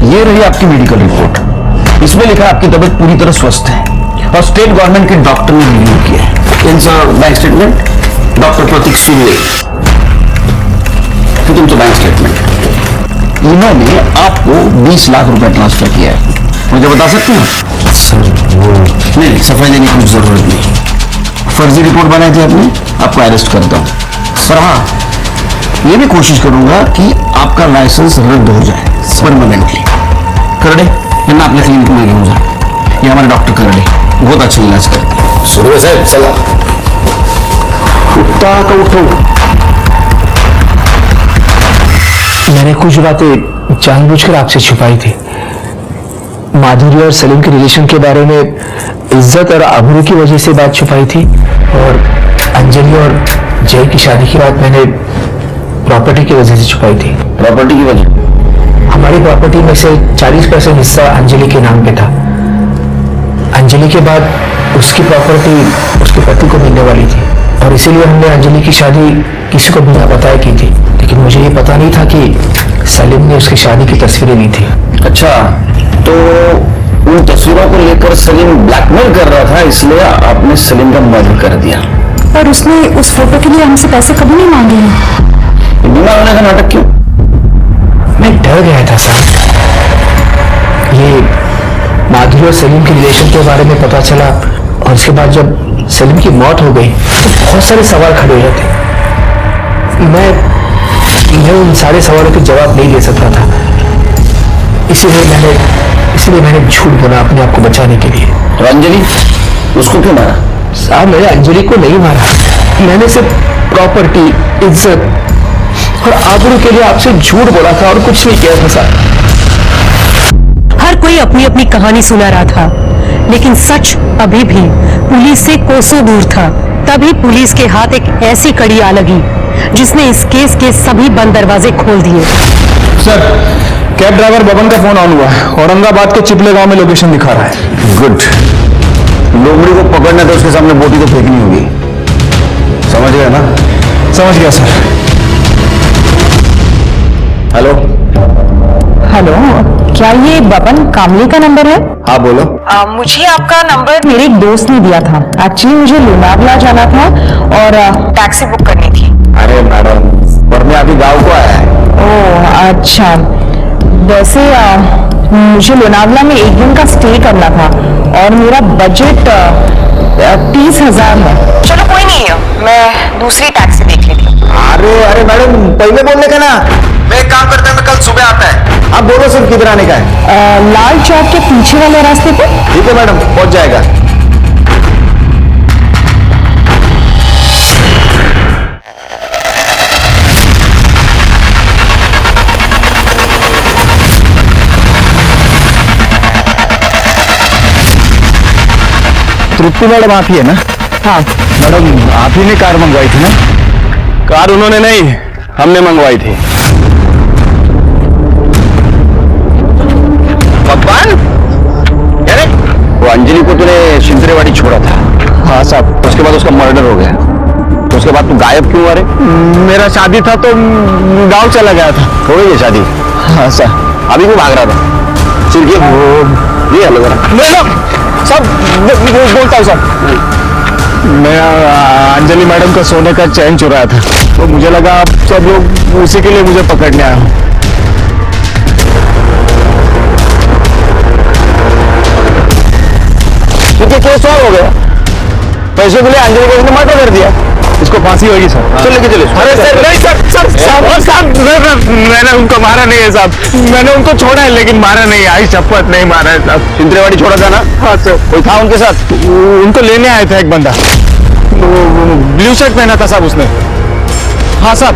ये रही आपकी मेडिकल रिपोर्ट, इसमें लिखा है आपकी तबीयत पूरी तरह स्वस्थ है और स्टेट गवर्नमेंट के डॉक्टर ने रिव्यू किया है। इनसा बैंक स्टेटमेंट डॉक्टर प्रतीक सिंह, फिर तुम तो बैंक स्टेटमेंट। इन्होंने आपको 20 लाख रुपए ट्रांसफर किया है, मुझे बता सकते हो? सर वो नहीं, सफाई देने की कुछ जरूरत नहीं। फर्जी रिपोर्ट बनाई थी आपने, आपको अरेस्ट करता हूं। सर हाँ, ये भी कोशिश करूंगा कि आपका लाइसेंस रद्द हो जाए परमानेंटली। करड़े ना अपने क्लिनिक में घेऊन जा, ये हमारे डॉक्टर करड़े बहुत अच्छा इलाज करते हैं। सुनो साहब, चला उठता का उठो। मैंने कुछ बातें जानबूझकर आपसे छुपाई थी। माधुरी और सलीम के रिलेशन के बारे में इज्जत और आबरू की वजह से बात छुपाई थी, और अंजलि और जय की शादी की बात मैंने प्रॉपर्टी की वजह से छुपाई थी। प्रॉपर्टी की वजह? हमारी प्रॉपर्टी में से 40% हिस्सा अंजलि के नाम पे था। अंजलि के बाद उसकी प्रॉपर्टी उसके पति को मिलने वाली थी, और इसीलिए हमने अंजलि की शादी किसी को बिना बताए की थी। लेकिन मुझे ये पता नहीं था कि सलीम ने उसकी शादी की तस्वीरें ली थी। अच्छा, तो उन तस्वीरों को लेकर सलीम ब्लैकमेल कर रहा था, इसलिए आपने सलीम का मर्डर कर दिया। पर उसने उस फोटो के लिए हमसे पैसे कभी नहीं मांगे हैं। बीमार होने का नाटक क्यों? मैं डर गया था साहब। ये माधुरी और सलीम के रिलेशन के बारे में पता चला, और उसके बाद जब सलीम की मौत हो गई तो बहुत सारे सवाल खड़े हो जाते। मैं उन सारे सवालों के जवाब नहीं दे सकता था, इसीलिए मैंने झूठ बोला अपने आप को बचाने के लिए। तो अंजलि, उसको क्यों मारा? साहब मैंने अंजलि को नहीं मारा, मैंने सिर्फ प्रॉपर्टी, इज्जत और आबरू के लिए आपसे झूठ बोला था, और कुछ नहीं किया था साहब। हर कोई अपनी अपनी कहानी सुना रहा था, लेकिन सच अभी भी पुलिस से कोसों दूर था। तभी पुलिस के हाथ एक ऐसी कड़ी आ लगी जिसने इस केस के सभी बंद दरवाजे खोल दिए। सर, कैब ड्राइवर बबन का फोन ऑन हुआ है, औरंगाबाद के चिपले गांव में लोकेशन दिखा रहा है। गुड। लोमड़ी को पकड़ना तो उसके सामने बोटी तो फेंकनी होगी, समझ गए ना? समझ गया सर। हेलो हेलो, क्या ये बबन कामली का नंबर है? हाँ बोलो। मुझे आपका नंबर मेरे एक दोस्त ने दिया था। एक्चुअली मुझे लोनावला जाना था और टैक्सी बुक करनी थी। अरे मैडम, पढ़ने अभी गाँव को आया है। ओह अच्छा। वैसे मुझे लोनावला में एक दिन का स्टे करना था और मेरा बजट 30,000 है। चलो कोई नहीं है, मैं दूसरी टैक्सी देख लेती हूँ। अरे मैडम, पहले बोलने का ना। मैं एक काम करता हूँ, मैं कल सुबह आता है। आप बोलो सिर्फ किधर आने का है। लाल चौक के पीछे वाले रास्ते पे। ठीक है मैडम, पहुंच जाएगा। तृप्ति मैडम आप ही है ना? हाँ मैडम, आप ही ने कार मंगवाई थी ना? कार उन्होंने नहीं, हमने मंगवाई थी। भगवान, अरे वो अंजलि को तूने शिंदरेवाड़ी छोड़ा था। हाँ साहब। उसके बाद उसका मर्डर हो गया, तो उसके बाद तू गायब क्यों? अरे मेरा शादी था तो गांव चला गया था। हो गई है शादी? हाँ सर। अभी वो भाग रहा था। सिर्फ ये हेलो जरा। सब बोलता हूँ सब। मैं अंजलि मैडम का सोने का चैन चुराया था, तो मुझे लगा आप सब लोग उसी के लिए मुझे पकड़ने आए हो। क्योंकि केस सॉल्व हो गया। पैसे के लिए अंजलि को उसने मर्डर कर दिया। इसको फांसी होगी सर। चल लेके चले। अरे सर नहीं सर, मैंने उनको मारा नहीं है साहब। मैंने उनको छोड़ा है लेकिन मारा नहीं है। आई शपथ नहीं मारा है साहब। शिंदरेवाड़ी छोड़ा था ना? हाँ सर। कोई था उनके साथ? उनको लेने आया था एक बंदा, ब्लू शर्ट पहना था साहब उसने। हाँ साहब,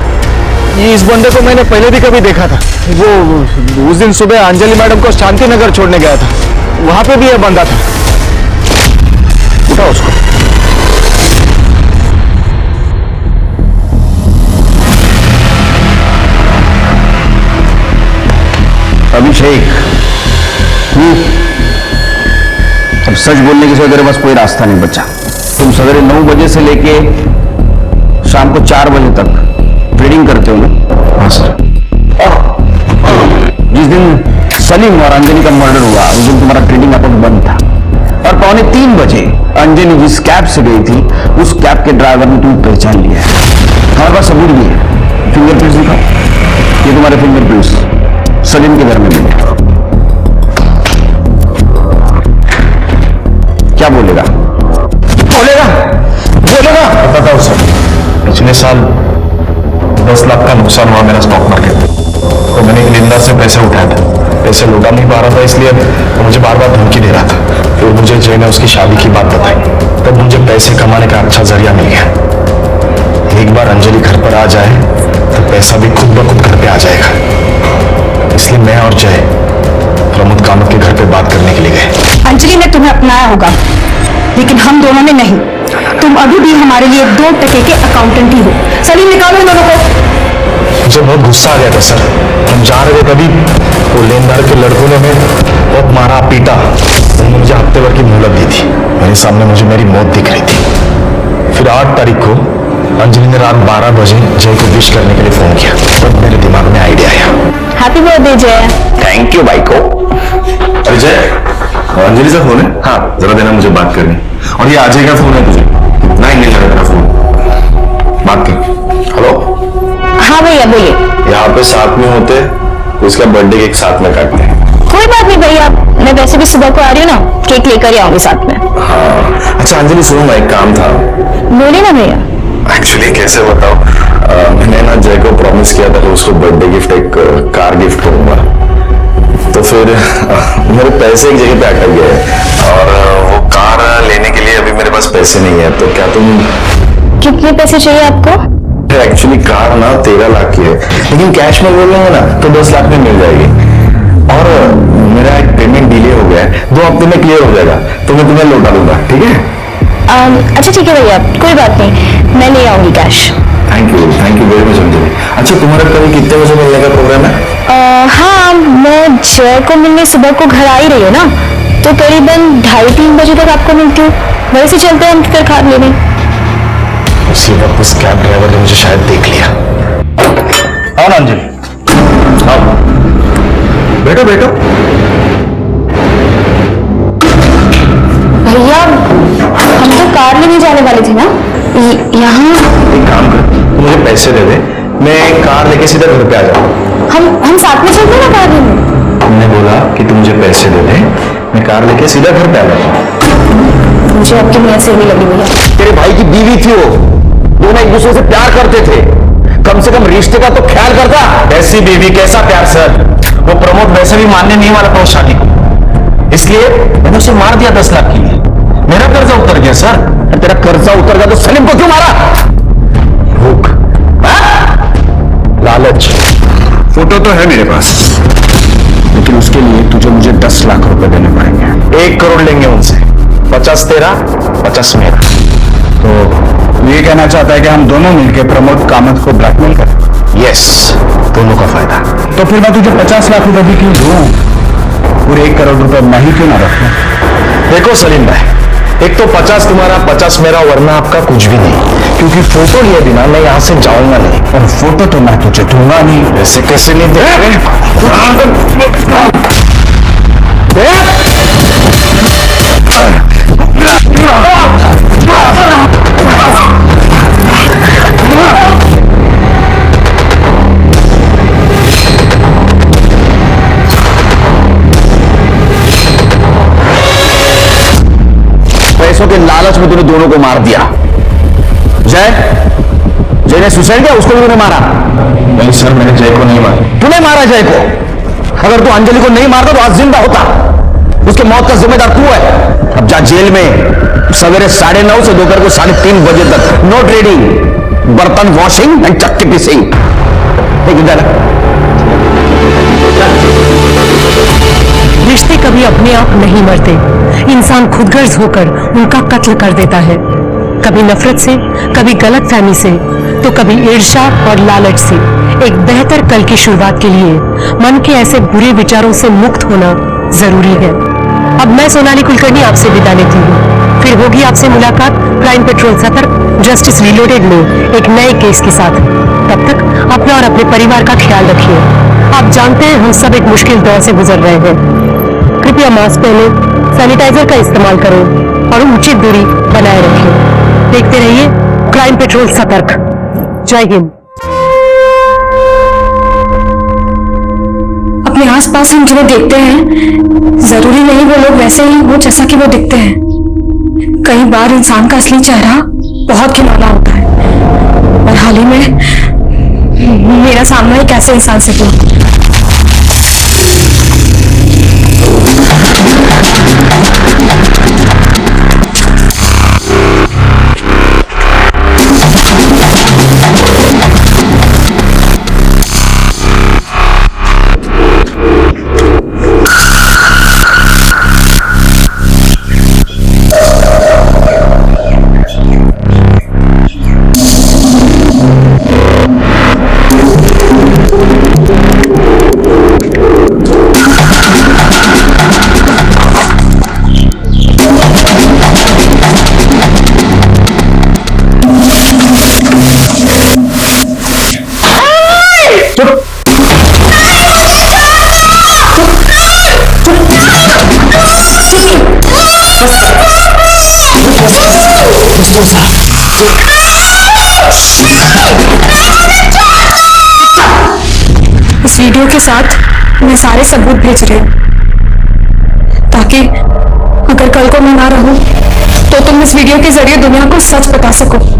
इस बंदे को मैंने पहले भी कभी देखा था। वो उस दिन सुबह अंजलि मैडम को शांति नगर छोड़ने गया था, वहां पे भी यह बंदा था। उठाओ उसको। अभिषेक, अब सच बोलने के सिवा तेरे पास कोई रास्ता नहीं बचा। तुम सवेरे 9 बजे से लेके शाम को 4 बजे तक ट्रेडिंग करते हो ना? हाँ सर। जिस दिन सलीम और अंजलि का मर्डर हुआ उस दिन तुम्हारा ट्रेडिंग अकाउंट बंद था, और 2:45 बजे अंजलि जिस कैब से गई थी उस कैब के ड्राइवर ने तुम्हें पहचान लिया है। हमारे पास सबूत भी है। फिंगरप्रिंट्स दिखाओ। ये तुम्हारे फिंगरप्रिंट्स सलीम के घर में मिले। क्या बोलेगा? बोलेगा? बताता हूँ सर। पिछले साल 10 लाख का नुकसान हुआ मेरा स्टॉक मार्केट में, तो मैंने एक लेनदार से पैसे उठाए थे। पैसे लौटा नहीं पा रहा था, इसलिए वो मुझे बार बार धमकी दे रहा था। फिर मुझे जय ने उसकी शादी की बात बताई, तब मुझे पैसे कमाने का अच्छा जरिया मिल गया। एक बार अंजलि घर पर आ जाए तो पैसा भी खुद ब खुद घर पे आ जाएगा। इसलिए मैं और जय प्रमोद कामत के घर पे बात करने के लिए गए। अंजलि ने तुम्हें अपनाया होगा, लेकिन हम दोनों ने नहीं। तुम अभी भी हमारे लिए 2 टके के अकाउंटेंट ही हो। सलीम, निकालो इन दोनों को। मुझे बहुत गुस्सा आ गया था सर। हम जा रहे थे तभी वो लेनदार के लड़कों ने हमें बहुत मारा पीटा। उन्होंने मुझे हफ्ते भर की मोहलत दी थी। मेरे सामने मुझे मेरी मौत दिख रही थी। फिर 8 तारीख को अंजलि ने रात 12 बजे जय को विश करने के लिए फोन किया। तब मेरे दिमाग में आइडिया आया। हैप्पी बर्थडे जय। थैंक यू भाई को। अरे जय, अंजलि से फोन है? हाँ, जरा देना, मुझे बात करनी। और ये अजय का फोन है तुझे? नहीं लगा तेरा फोन। बात कर। हेलो। हाँ भैया बोलिए। यहाँ पे साथ में होते तो इसका बर्थडे केक साथ में काटते हैं। कोई बात नहीं भैया, मैं वैसे भी सुबह को आ रही हूँ ना, केक लेकर ही आऊंगी साथ में। हाँ अच्छा अंजलि सुनो ना, एक काम था। बोलिए ना भैया। एक्चुअली कैसे बताओ, मैंने ना जय को प्रॉमिस किया था कि उसको बर्थडे गिफ्ट एक कार गिफ्ट करूंगा। तो फिर मेरे पैसे एक जगह पे अटक गए और वो कार लेने के लिए अभी मेरे पास पैसे नहीं है। तो क्या तुम... कितने पैसे चाहिए आपको? एक्चुअली कार ना 13 लाख की है, लेकिन कैश में बोल लेंगे ना तो 10 लाख में मिल जाएगी। और मेरा एक पेमेंट डिले हो गया है, 2 हफ्ते में क्लियर हो जाएगा, तो मैं तुम्हें लौटा दूंगा, ठीक है? अच्छा ठीक है भैया, कोई बात नहीं, मैं ले आऊंगी cash. Thank you very much Anjali. अच्छा तुम्हारा कभी कितने बजे मिलने का प्रोग्राम है? हाँ, मैं जय को मिलने सुबह को घर आ ही रही हूँ ना, तो करीबन 2:30-3 बजे तक आपको मिलती हूँ। वैसे चलते हैं हम फिर खाद लेने। उसी वक्त उस कैब ड्राइवर ने मुझे शायद देख लिया। हाँ अंजलि, बैठो बैठो। थे ना? यहाँ एक काम कर, तू मुझे पैसे दे दे, मैं कार लेके सीधा घर पे आ जाऊँ। हम साथ में चलते ना कार में? मैंने बोला कि तू मुझे पैसे दे दे, मैं कार लेके सीधा घर पे आ जाऊँ। मुझे आपकी नीयत से नहीं लगी भैया। तेरे भाई की बीवी थी वो, दोनों एक दूसरे से प्यार करते थे, कम से कम रिश्ते का तो ख्याल करता। ऐसी बीवी कैसा प्यार सर, वो प्रमोद वैसे भी मानने नहीं वाला था उस शादी को, इसलिए मैंने उसे मार दिया 10 लाख के लिए। मेरा कर्जा उतर गया सर। तेरा कर्जा उतर गया तो सलीम को क्यों मारा? भूख, लालच। फोटो तो है मेरे पास, लेकिन उसके लिए तुझे मुझे 10 लाख रुपए देने पड़ेंगे। 1 करोड़ लेंगे उनसे, 50 तेरा 50 मेरा। तो ये कहना चाहता है कि हम दोनों मिलकर प्रमोद कामत को ब्लैकमेल करें? यस, दोनों का फायदा। तो फिर मैं तुझे 50 लाख रुपए भी क्यों दूं? पूरे 1 करोड़ रुपए मैं ही क्यों ना रखूं? देखो सलीम भाई, एक तो 50 तुम्हारा 50 मेरा, वरना आपका कुछ भी नहीं, क्योंकि फोटो लिए बिना मैं यहाँ से जाऊंगा नहीं। और फोटो तो मैं तुझे दूंगा नहीं। ऐसे कैसे नहीं दे? पैसों के लालच में तूने दोनों को मार दिया। जय ने सुसाइड किया, उसको भी तूने मारा? नहीं सर, मैंने जय को नहीं मारा। तूने मारा जय को? अगर तू अंजलि को नहीं मारता तो आज जिंदा होता। उसके मौत का जिम्मेदार तू है। अब जा जेल में, सवेरे 9:30 से दोपहर को 3:30 बजे तक नो ट्रेडिंग, बर्तन वॉशिंग एंड चक्की पीसिंग। रिश्ते कभी अपने आप नहीं मरते, इंसान खुदगर्ज होकर उनका कत्ल कर देता है। कभी नफरत से, कभी गलतफहमी से, तो कभी ईर्ष्या और लालच से। एक बेहतर कल की शुरुआत के लिए मन के ऐसे बुरे विचारों से मुक्त होना जरूरी है। अब मैं सोनाली कुलकर्णी आपसे विदा लेती हूँ। फिर होगी आपसे मुलाकात क्राइम पेट्रोल सतर्क जस्टिस रीलोडेड में एक नए केस के साथ। तब तक अपना और अपने परिवार का ख्याल रखिए। आप जानते हैं हम सब एक मुश्किल दौर से गुजर रहे हैं। कृपया मास्क पहने, सैनिटाइजर का इस्तेमाल करें और उचित दूरी बनाए रखें। देखते रहिए क्राइम पेट्रोल सतर्क। जय हिंद। अपने आसपास हम जिन्हें देखते हैं, जरूरी नहीं वो लोग वैसे ही हो जैसा कि वो दिखते हैं। कई बार इंसान का असली चेहरा बहुत घिनौना होता है, और हाल ही में मेरा सामना एक ऐसे इंसान से हुआ। इस वीडियो के साथ मैं सारे सबूत भेज रही हूँ, ताकि अगर कल को मैं ना रहूं तो तुम इस वीडियो के जरिए दुनिया को सच बता सको।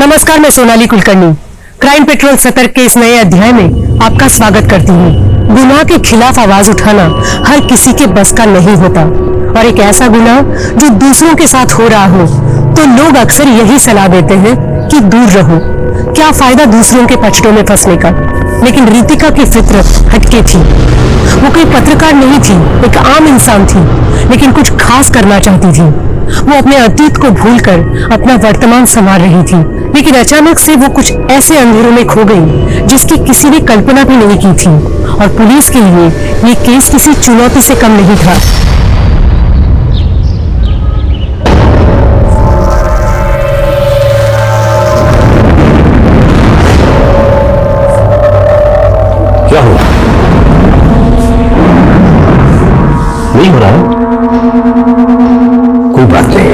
नमस्कार, मैं सोनाली कुलकर्णी क्राइम पेट्रोल सतर्क के इस नए अध्याय में आपका स्वागत करती हूँ। गुनाह के खिलाफ आवाज उठाना हर किसी के बस का नहीं होता, और एक ऐसा गुनाह जो दूसरों के साथ हो रहा हो तो लोग अक्सर यही सलाह देते हैं कि दूर रहो। क्या फायदा दूसरों के पचड़ों में फंसने का। लेकिन रितिका की फितरत हटके थी। वो कोई पत्रकार नहीं थी, एक आम इंसान थी, लेकिन कुछ खास करना चाहती थी। वो अपने अतीत को भूलकर अपना वर्तमान संवार रही थी, लेकिन अचानक से वो कुछ ऐसे अंधेरों में खो गई जिसकी किसी ने कल्पना भी नहीं की थी। और पुलिस के लिए ये केस किसी चुनौती से कम नहीं था। क्या हुआ? नहीं हो रहा है? कोई बात नहीं।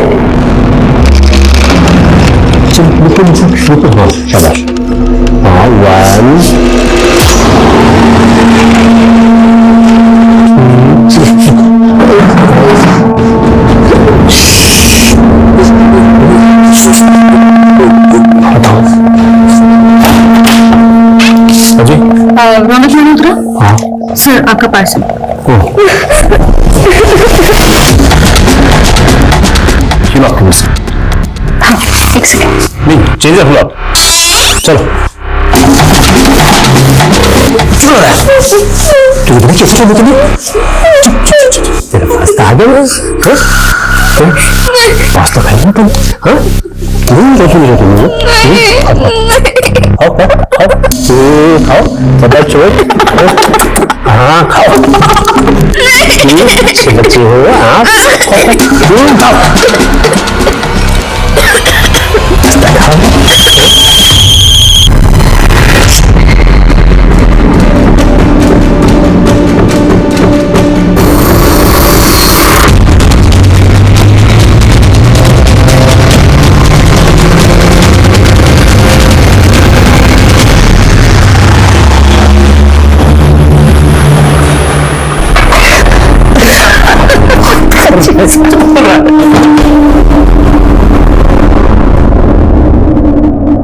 चल बिल्कुल शुरू कर। हाँ शाबाश। हाँ 1 2 रौनक मल्होत्रा। हाँ सर आपका पार्सल। हाँ एक सेकेंड। नहीं चेंज है फुल। चलो कैसे चलो तुम्हें? तेरा पास्ता आ गया? पास्ता खाएगा तुम? हाँ कैसे मिला तुम्हें? खाओ पता चोट। हाँ खाओ, अच्छे बच्चे हो आप। खाओ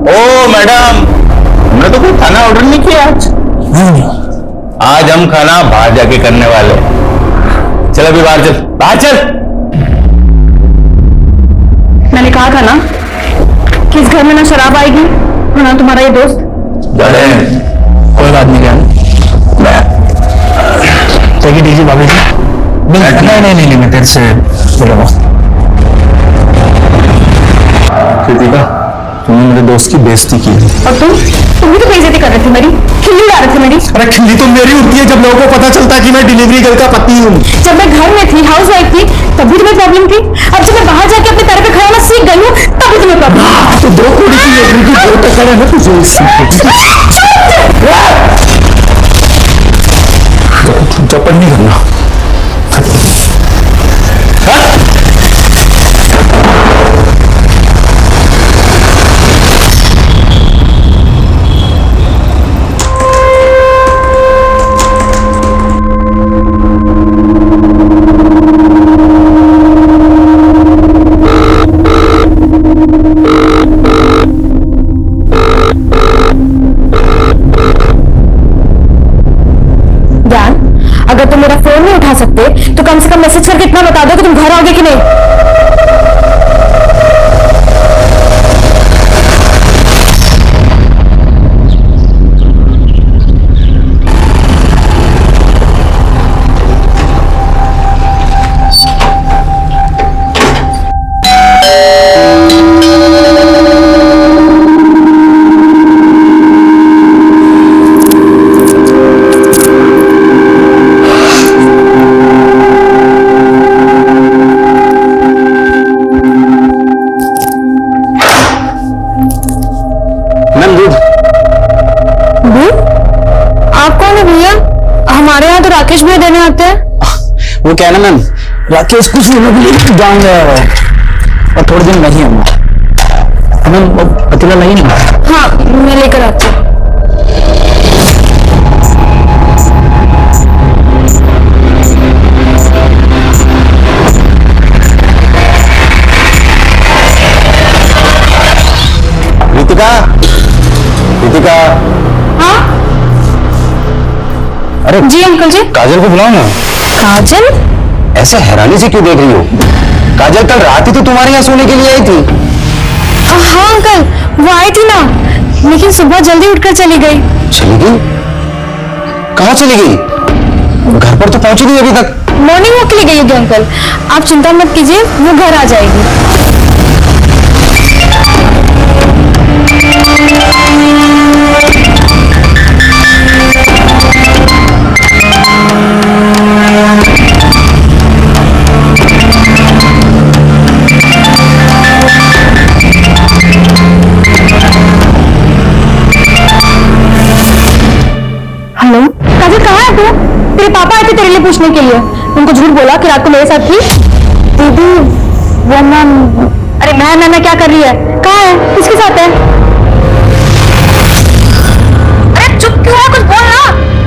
ओ मैडम, हमने तो कोई खाना ऑर्डर नहीं किया आज हम खाना बाहर जाके करने वाले। चल अभी बाहर चल, बाहर चल। मैंने कहा था ना कि इस घर में ना शराब आएगी और ना तुम्हारा ये दोस्त। कोई बात नहीं क्या दीजिए बाबू जी। नहीं मैं तेरे से बोला। कृतिका तुमने मेरे दोस्त की बेइज्जती की। और तुम भी तो बेइज्जती कर रहे थे मेरी, खिल्ली उड़ा रहे थे मेरी। अरे खिल्ली तो मेरी उठती है जब लोगों को पता चलता है कि मैं डिलीवरी गर्ल का पति हूँ। जब मैं घर में थी, हाउस वाइफ थी, तब भी तुम्हें प्रॉब्लम थी। अब जब मैं बाहर जाके अपने पैर पे खड़ा होना सीख गई हूँ, तब भी तुम्हें प्रॉब्लम। तो 2 करोड़ की नौकरी की जरूरत तो खड़े ना तुझे चप्पल नहीं करना। अगर तुम मेरा फोन नहीं उठा सकते तो कम से कम मैसेज करके इतना बता दो कि तुम घर आओगे कि नहीं। राकेश भैया देने आते हैं। वो क्या है ना मैम, राकेश कुछ दिनों के लिए जान गया है और थोड़े दिन नहीं होगा। मैम पतीला नहीं ना? हाँ मैं लेकर आती हूँ। रितिका। हाँ अरे जी अंकल जी। काजल को बुलाओ ना। काजल? ऐसे हैरानी से क्यों देख रही हो? काजल कल रात ही तो तुम्हारे यहाँ सोने के लिए आई थी। हाँ अंकल वो आई थी ना, लेकिन सुबह जल्दी उठकर चली गई। चली गई? कहाँ चली गई? घर पर तो पहुंची नहीं अभी तक। मॉर्निंग वॉक के लिए गई होगी अंकल। आप चिंता मत कीजिए, वो घर आ जाएगी। हेलो काजल, कहाँ है तू? तेरे पापा आए थे तेरे लिए पूछने के लिए। उनको झूठ बोला कि रात को मेरे साथ थी। दीदी वो मैम। अरे मैं क्या कर रही है? कहाँ है? किसके साथ है? अरे चुप क्यों है? कुछ बोल ना।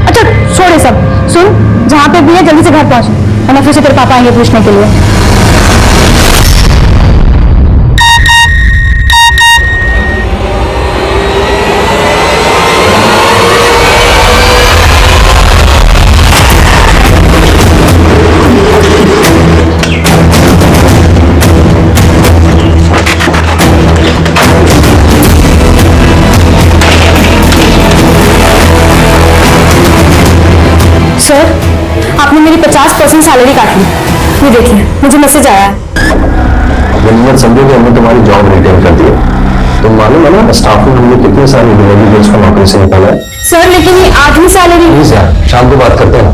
अच्छा छोड़ ये सब, सुन जहाँ पे भी है जल्दी से घर पहुंच, वरना फिर से तेरे पापा आएंगे पूछने के लिए। सर आपने मेरी 50% सैलरी काट ली। ये देखिए मुझे मैसेज आया है। मत समझो कि हमने तुम्हारी जॉब रिटेन कर दी है। तुम मालूम है ना स्टाफ में हमने कितने सारे डिलीवरी को नौकरी से निकाला है। सर लेकिन ये आधी सैलरी। प्लीज यार शाम को बात करते हैं,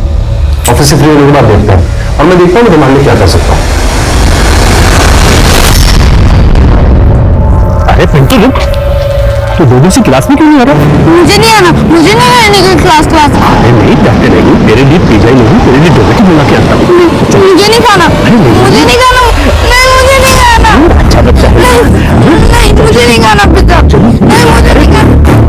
ऑफिस से फ्री होने के बाद देखते हैं, और मैं देखता हूँ तुम्हारे लिए क्या कर सकता हूँ। अरे पिंटू तू दो दिन से क्लास में क्यों नहीं आ रहा? मुझे नहीं आना, मुझे नहीं आने की क्लास। अरे नहीं जाते नहीं, तेरे लिए पिज्जा ही नहीं, तेरे लिए डोनेट बना के आता हूँ। मुझे नहीं खाना, मुझे नहीं खाना, नहीं मुझे नहीं खाना। अच्छा बच्चा है। नहीं मुझे नहीं खाना पिज्जा, नहीं मुझे नहीं खाना।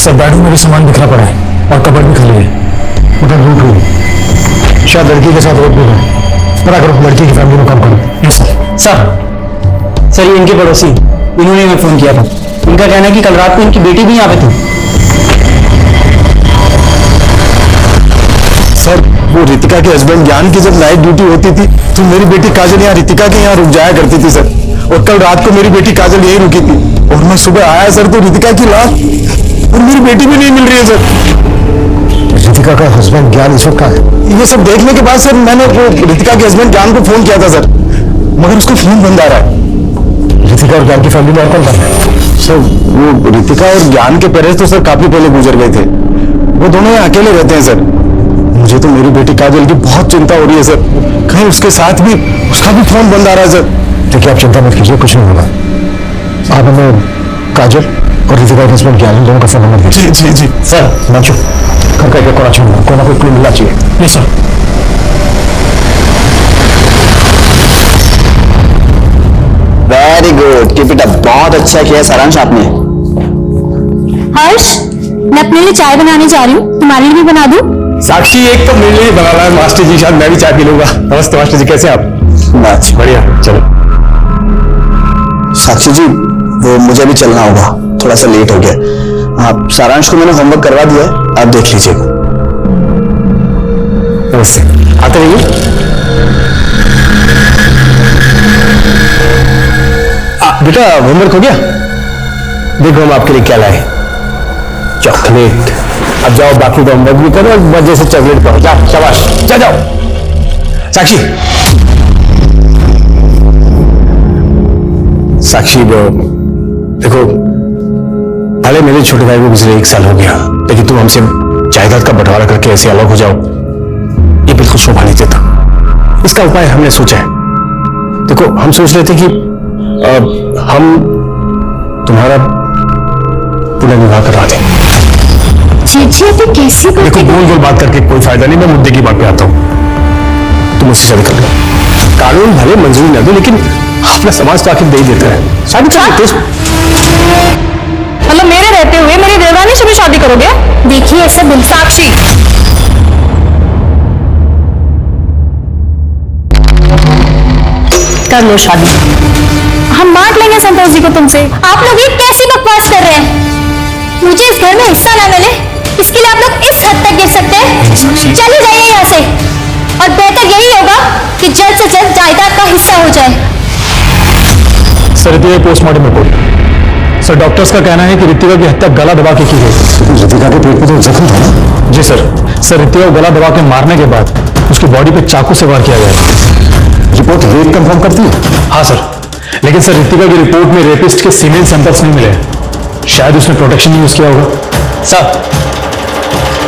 सब बेडरूम में भी सामान बिखरा पड़ा है और कबर्ड भी खाली है। उधर लूट हुई, शायद लड़की के साथ रोक भी है। पता करो लड़की की फैमिली में काम करो। यस सर ये इनके पड़ोसी, इन्होंने हमें फोन किया था। इनका कहना है कि कल रात को इनकी बेटी भी यहाँ पे थी। सर वो रितिका के हस्बैंड ज्ञान की जब नाइट ड्यूटी होती थी तो मेरी बेटी काजल यहाँ रितिका के यहाँ रुक जाया करती थी सर, और कल रात को मेरी बेटी काजल यही रुकी थी, और मैं सुबह आया सर तो रितिका की लाश और मेरी बेटी भी नहीं मिल रही है सर। रितिका का हस्बैंड ज्ञान इस वक्त कहाँ है? ये सब देखने के बाद सर मैंने वो रितिका के हस्बैंड ज्ञान को फोन किया था सर, मगर उसको फोन बंद आ रहा है। रितिका और ज्ञान की फैमिली में और कौन है? सर वो रितिका और ज्ञान के पेरेंट्स तो सर काफी पहले गुजर गए थे, वो दोनों यहाँ अकेले रहते हैं सर। मुझे तो मेरी बेटी काजल की बहुत चिंता हो रही है सर, कहीं उसके साथ भी उसका भी फोन बंद आ रहा है सर। देखिए आप चिंता मत कीजिए, कुछ नहीं होगा। आप हमें काजल और रितिका के हस्बैंड ज्ञान दोनों का फोन नंबर दीजिए। जी जी सर। नाचो घर का एक कोना छोड़ना, कोई ना कोई क्लू मिलना चाहिए। Yes sir. Very good, keep it up. बहुत अच्छा किया सारांश आपने। हर्ष मैं अपने लिए चाय बनाने जा रही हूँ, तुम्हारे लिए भी बना दूँ? साक्षी एक कप मेरे लिए बना रहा है मास्टर जी, शायद मैं भी चाय पी लूंगा। नमस्ते मास्टर जी, कैसे आप? बस बढ़िया, चलो। साक्षी जी वो मुझे भी चलना होगा, थोड़ा सा लेट हो गया। आप सारांश को मैंने होमवर्क करवा दिया है, आप देख लीजिएगा। नमस्ते, आते रहिए। बेटा होमवर्क हो गया? देखो हम आपके लिए क्या लाए, चॉकलेट। अब जाओ बाकी का होमवर्क भी करो और मजे से चॉकलेट पाओ। जाओ शाबाश, जा जाओ। साक्षी, साक्षी देखो, भले मेरे छोटे भाई को गुजरे 1 साल हो गया, लेकिन तुम हमसे जायदाद का बंटवारा करके ऐसे अलग हो जाओ, ये बिल्कुल शोभा नहीं देता। इसका उपाय हमने सोचा है। देखो, हम सोच रहे थे कि हम तुम्हारा पुनर्विवाह करवा दें। जीजी अभी कैसी बात देखो, गोल गोल बात करके कोई फायदा नहीं, मैं मुद्दे की बात पे आता हूं। तुम उससे शादी कर लो, कानून भले मंजूरी न दो, लेकिन अपना समाज तो आखिर दे ही देता है। शादी कर लो। मतलब मेरे रहते हुए मेरी देवरानी से भी शादी करोगे? देखिए ऐसा बिल्कुल। साक्षी, कर लो शादी, हम बांट लेंगे संतोष जी को तुमसे। आप लोग ये कैसी बकवास कर रहे हैं? मुझे इस घर में हिस्सा ना मिले, इसके लिए आप लोग इस हद तक गिर सकते हैं? चले जाइए यहाँ से, और बेहतर यही होगा कि जल्द से जल्द जायदाद का हिस्सा हो जाए। सर, ये पोस्टमार्टम रिपोर्ट। सर, डॉक्टर्स का कहना है कि रितिका की हत्या गला दबा के की गई। रितिका के पेट में तो जख्म था ना? जी सर। सर, रितिका को गला दबा के मारने के बाद उसकी बॉडी पे चाकू से वार किया गया। रिपोर्ट रेप कंफर्म करती है? हाँ सर, लेकिन सर रितिका की रिपोर्ट में रेपिस्ट के सीमेन सैंपल्स नहीं मिले। शायद उसने प्रोटेक्शन यूज किया होगा।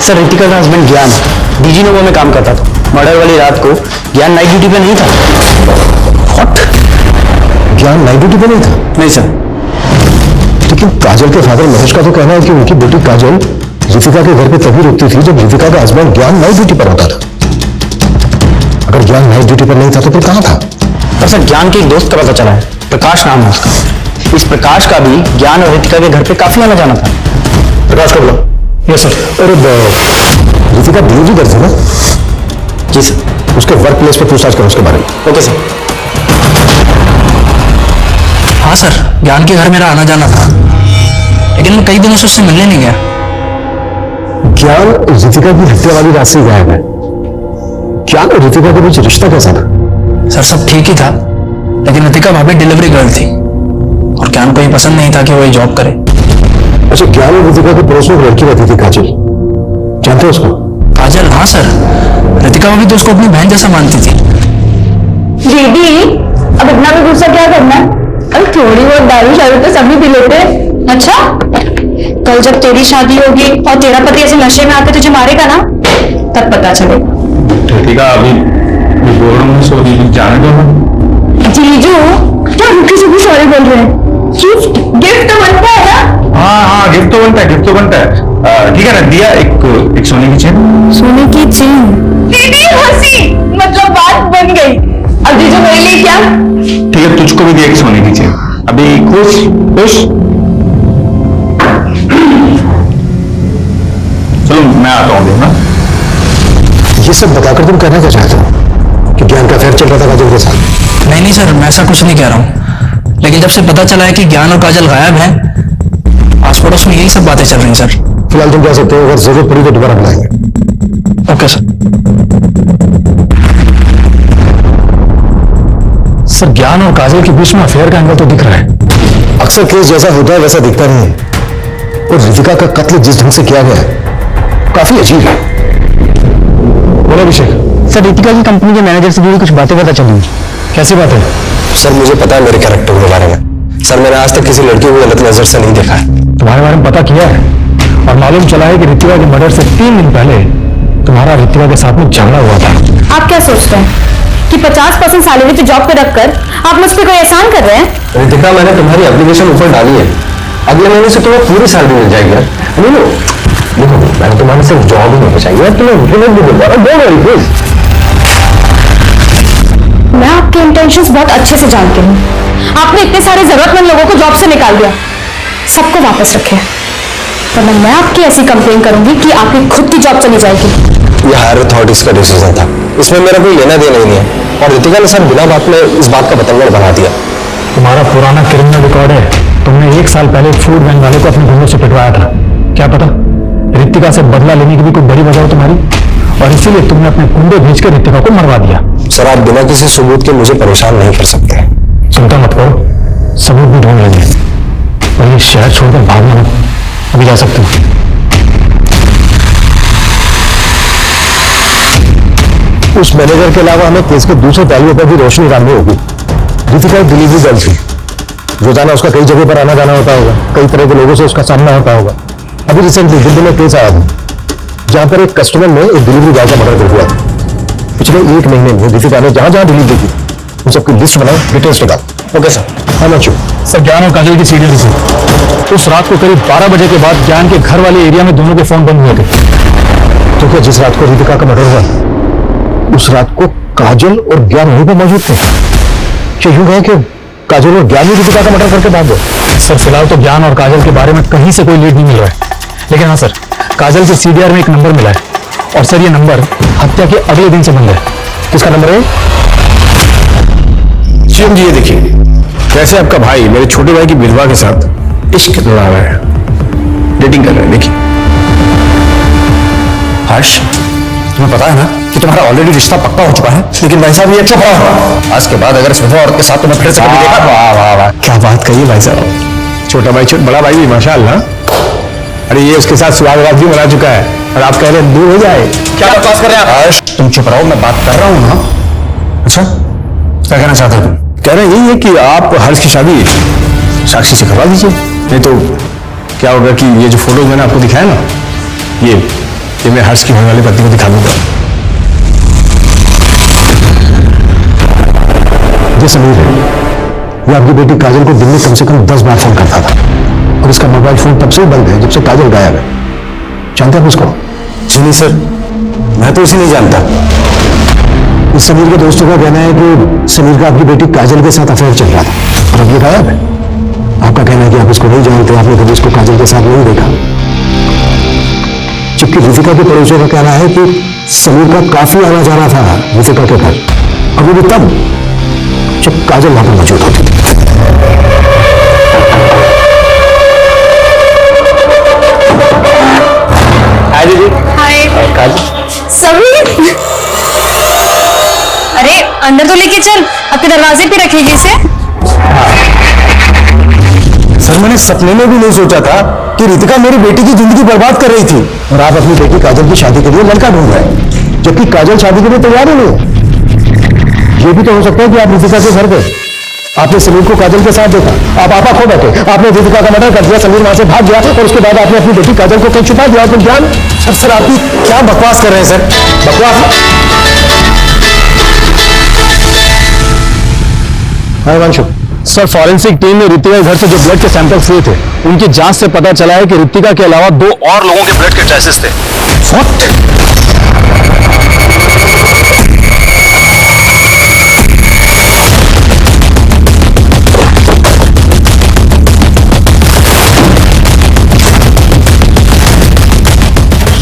सर रितिका का हस्बैंड ज्ञान डीजी नोवा में काम करता था। मर्डर वाली रात को ज्ञान नाइट ड्यूटी पे नहीं था। What? ज्ञान नाइट ड्यूटी पे नहीं था? नहीं सर। लेकिन काजल के फादर महेश का तो कहना है कि उनकी बेटी काजल रितिका के घर पे तभी रुकती थी जब रितिका का हस्बैंड ज्ञान नाइट ड्यूटी पर होता था। अगर ज्ञान नाइट ड्यूटी पर नहीं था तो फिर कहाँ था? पर सर, ज्ञान के एक दोस्त का पता चला है, प्रकाश नाम है उसका। इस प्रकाश का भी ज्ञान और रितिका के घर पे काफी आना जाना था। प्रकाश को बुलाओ। Yes sir. अरे रितिका डिलीवरी करती ना? जी सर। उसके वर्क प्लेस पे पूछताछ करो उसके बारे में। Okay sir. हाँ सर, ज्ञान के घर मेरा आना जाना था, लेकिन मैं कई दिनों से उससे मिलने नहीं गया। ज्ञान रितिका की हत्या वाली रात से गायब है। ज्ञान और रितिका के बीच रिश्ता कैसा था? सर सब ठीक ही था, लेकिन रितिका भाभी डिलीवरी गर्ल थी और ज्ञान को ये पसंद नहीं था कि वो ये जॉब करे। अच्छा, ज्ञान और रितिका के पड़ोस में एक लड़की रहती थी, काजल। जानते हो उसको? काजल? हाँ सर, रितिका भाभी तो उसको अपनी बहन जैसा मानती थी। दीदी, अब इतना भी गुस्सा क्या करना है? अरे थोड़ी बहुत दारू शारू तो सभी पी लेते हैं। अच्छा, कल जब तेरी शादी होगी और तेरा पति ऐसे नशे में आके तुझे मारेगा ना, तब पता चलेगा। रितिका अभी बोर्ड में सो रही, जाने दो। जीजू, क्या रुकी सुबह सॉरी बोल रहे हैं? गिफ्ट तो बनता है ना? हाँ, गिफ्ट तो बनता है, गिफ्ट तो बनता है। ठीक है ना, दिया एक सोने की चेन। सोने की चेन? दीदी हंसी, मतलब बात बन गई। अब जीजू मेरे लिए क्या? ठीक है, तुझको भी दिया एक सोने की चेन। अभी खुश खुश? चलो मैं आता हूँ ना। ये सब बताकर तुम कहना क्या चाहते हो? कि ज्ञान का अफेयर चल रहा था काजल के साथ? नहीं सर, मैं ऐसा कुछ नहीं कह रहा हूँ, लेकिन जब से पता चला है कि ज्ञान और काजल गायब हैं, आस पड़ोस में यही सब बातें चल रही हैं सर। फिलहाल तुम कह सकते हो, अगर जरूरत पड़ी तो दोबारा बुलाएंगे। Okay sir. सर, ज्ञान और काजल के बीच में अफेयर का एंगल तो दिख रहा है। अक्सर केस जैसा होता है वैसा दिखता नहीं है। और रितिका का कत्ल जिस ढंग से किया गया है, काफी अजीब है। बोलो अभिषेक। सर, रितिका की कंपनी के मैनेजर से जुड़ी कुछ बातें पता चली। कैसी बात है? सर मुझे पता है मेरे कैरेक्टर के बारे में। सर मैंने आज तक किसी लड़की को गलत नजर से नहीं देखा है। तुम्हारे बारे में पता किया है और मालूम चला है कि रितिका के मर्डर से 3 दिन पहले तुम्हारा रितिका के साथ में झगड़ा हुआ था। आप क्या सोचते हैं कि 50% सैलरी पे जॉब पे रखकर आप मुझ पे कोई एहसान कर रहे हैं? रितिका, मैंने तुम्हारी एप्लीकेशन ऊपर डाली है, अगले महीने से तुम्हें पूरी सैलरी मिल जाएगी यार। देखो, मैंने तुम्हारे सिर्फ जॉब ही नहीं बचाई है, तुम्हें इंक्रीमेंट भी दिलवा रहा हूं। Don't worry please. मैं आपके इंटेंशंस बहुत अच्छे से जानती हूँ। आपने इतने सारे जरूरतमंद लोगों को जॉब से निकाल दिया, सबको वापस रखे, वरना मैं आपकी ऐसी कंप्लेन करूंगी कि आपकी खुद की जॉब चली जाएगी। ये हायर अथॉरिटीज का डिसीजन था, इसमें मेरा कोई लेना देना ही नहीं है। और रितिका ने सर बिना बात में इस बात का बतंगड़ बना दिया। तुम्हारा पुराना क्रिमिनल रिकॉर्ड है। तुमने 1 साल पहले फूड वैन वाले को अपने घूंघट से पिटवाया था। क्या पता रितिका से बदला लेने की भी कोई बड़ी वजह हो तुम्हारी, और इसीलिए तुमने अपने गुंडे भेजकर रितिका को मरवा दिया। सर आप बिना किसी सबूत के मुझे परेशान नहीं कर सकते। चिंता मत करो, सबूत भी ढूंढ लेंगे, और ये शहर छोड़कर भागना मत, अभी जा सकते हो। उस मैनेजर के अलावा हमें केस के दूसरे पहलुओं पर भी रोशनी डालनी होगी। रितिका एक डिलीवरी गर्ल थी, रोजाना उसका कई जगह पर आना जाना होता होगा, कई तरह के लोगों से उसका सामना होता होगा। अभी रिसेंटली दिल्ली में केस आया था जहां पर एक कस्टमर ने एक डिलीवरी बॉय का मर्डर कर दिया था। पिछले 1 महीने में रितिका ने जहां जहां डिलीवरी की उन सबकी लिस्ट बनाओ, डिटेल्स निकाल। Okay sir. हाँ मचू सर, ज्ञान और काजल की सीरियल थी। उस रात को करीब 12 बजे के बाद ज्ञान के घर वाले एरिया में दोनों के फोन बंद हुए थे। तो क्या जिस रात को रितिका का मर्डर हुआ उस रात को काजल और ज्ञान वहीं पर मौजूद थे? क्या यूं है कि काजल और ज्ञान ही रितिका का मर्डर करके भाग गए? सर फिलहाल तो ज्ञान और काजल के बारे में कहीं से कोई लीड नहीं मिल रहा है, लेकिन हाँ सर, काजल के सीडीआर में एक नंबर मिला है, और सर ये नंबर हत्या के अगले दिन से बंद है। किसका नंबर है? जी ये देखिए कैसे आपका भाई मेरे छोटे भाई की विधवा के साथ इश्क लड़ा रहा है, डेटिंग कर रहा है। देखिए हर्ष, तुम्हें पता है ना कि तुम्हारा ऑलरेडी रिश्ता पक्का हो चुका है, लेकिन भाई साहब ये अच्छा पड़ा। आज के बाद अगर इस विधवा औरत के साथ तुम्हें फिर से कभी देखा, वाह वाह वाह, क्या बात कही भाई साहब। छोटा भाई बड़ा भाई भी माशाअल्लाह। अरे ये उसके साथ सुहागरात भी मना चुका है और आप कह रहे हैं दूर हो जाए। क्या बकवास कर रहे हैं आप? हर्ष तुम चुप रहो, मैं बात कर रहा हूं ना। अच्छा क्या कहना चाहते हो तुम? कह रहे हैं यही है कि आप हर्ष की शादी साक्षी से करवा दीजिए, नहीं तो क्या होगा कि ये जो फोटो मैंने आपको दिखाया ना, ये मैं हर्ष की होने वाली पत्नी को दिखा दूंगा। ये समीर है, ये आपकी बेटी काजल को दिन में कम से कम 10 बार फोन करता था, और इसका मोबाइल फोन तब से ही बंद है जब से काजल गायब है। जानते हैं उसको? जी नहीं सर, मैं तो उसे नहीं जानता। इस समीर के दोस्तों का कहना है कि समीर का आपकी बेटी काजल के साथ अफेयर चल रहा था, और अब ये गायब है। आपका कहना है कि आप उसको नहीं जानते, आपने कभी उसको काजल के साथ नहीं देखा, जबकि रितिका के पड़ोसियों का कहना है कि समीर का काफी आना जाना था रितिका के घर, और वो भी तब जब काजल वहां पर मौजूद होती थी। हाय दीदी। हाय काजल। समीर, अरे अंदर तो लेके चल, आपके दरवाजे पे रखेगी इसे। सर मैंने सपने में भी नहीं सोचा था कि रितिका मेरी बेटी की जिंदगी बर्बाद कर रही थी, और आप अपनी बेटी काजल की शादी के लिए लड़का ढूंढ रहे हैं, जबकि काजल शादी के लिए तैयार ही नहीं है। ये भी तो हो सकता है कि आप रितिका के घर गए, आपने समीर को काजल के साथ देखा, आप आपा खो बैठे, आपने रितिका का मर्डर कर दिया, समीर वहां से भाग गया, और उसके बाद आपने अपनी बेटी काजल को कहीं छुपा दिया। तो ज्ञान सर आप क्या बकवास कर रहे हैं सर? बकवास। हाय वंशु सर, फॉरेंसिक टीम ने रितिका के घर से जो ब्लड के सैंपल्स लिए थे, उनकी जांच से पता चला है कि रितिका के अलावा 2 और लोगों के ब्लड के ट्रेसेस थे।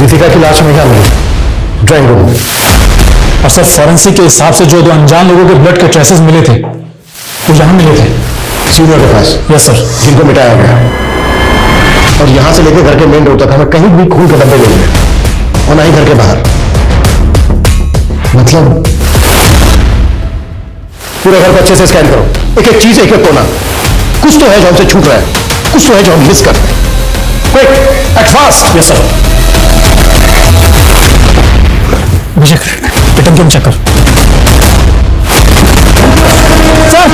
रितिका की लाश में क्या मिली? ड्राइंग रूम में। और सर फॉरेंसिक के हिसाब से जो 2 अनजान लोगों के ब्लड के ट्रेसेस मिले थे वो यहाँ मिले थे। सीनियर के पास? Yes sir. जिनको मिटाया गया, और यहां से लेकर घर के मेन रोड तक हमें कहीं भी खून के धब्बे नहीं मिले, और ना ही घर के बाहर। मतलब पूरे घर को अच्छे से स्कैन करो, एक एक चीज, एक एक कोना। कुछ तो है जो हमसे छूट रहा है, कुछ तो है जो हम मिस करते हैं। Quick at fast. Yes sir. Abhishek return तुम चेक कर। सर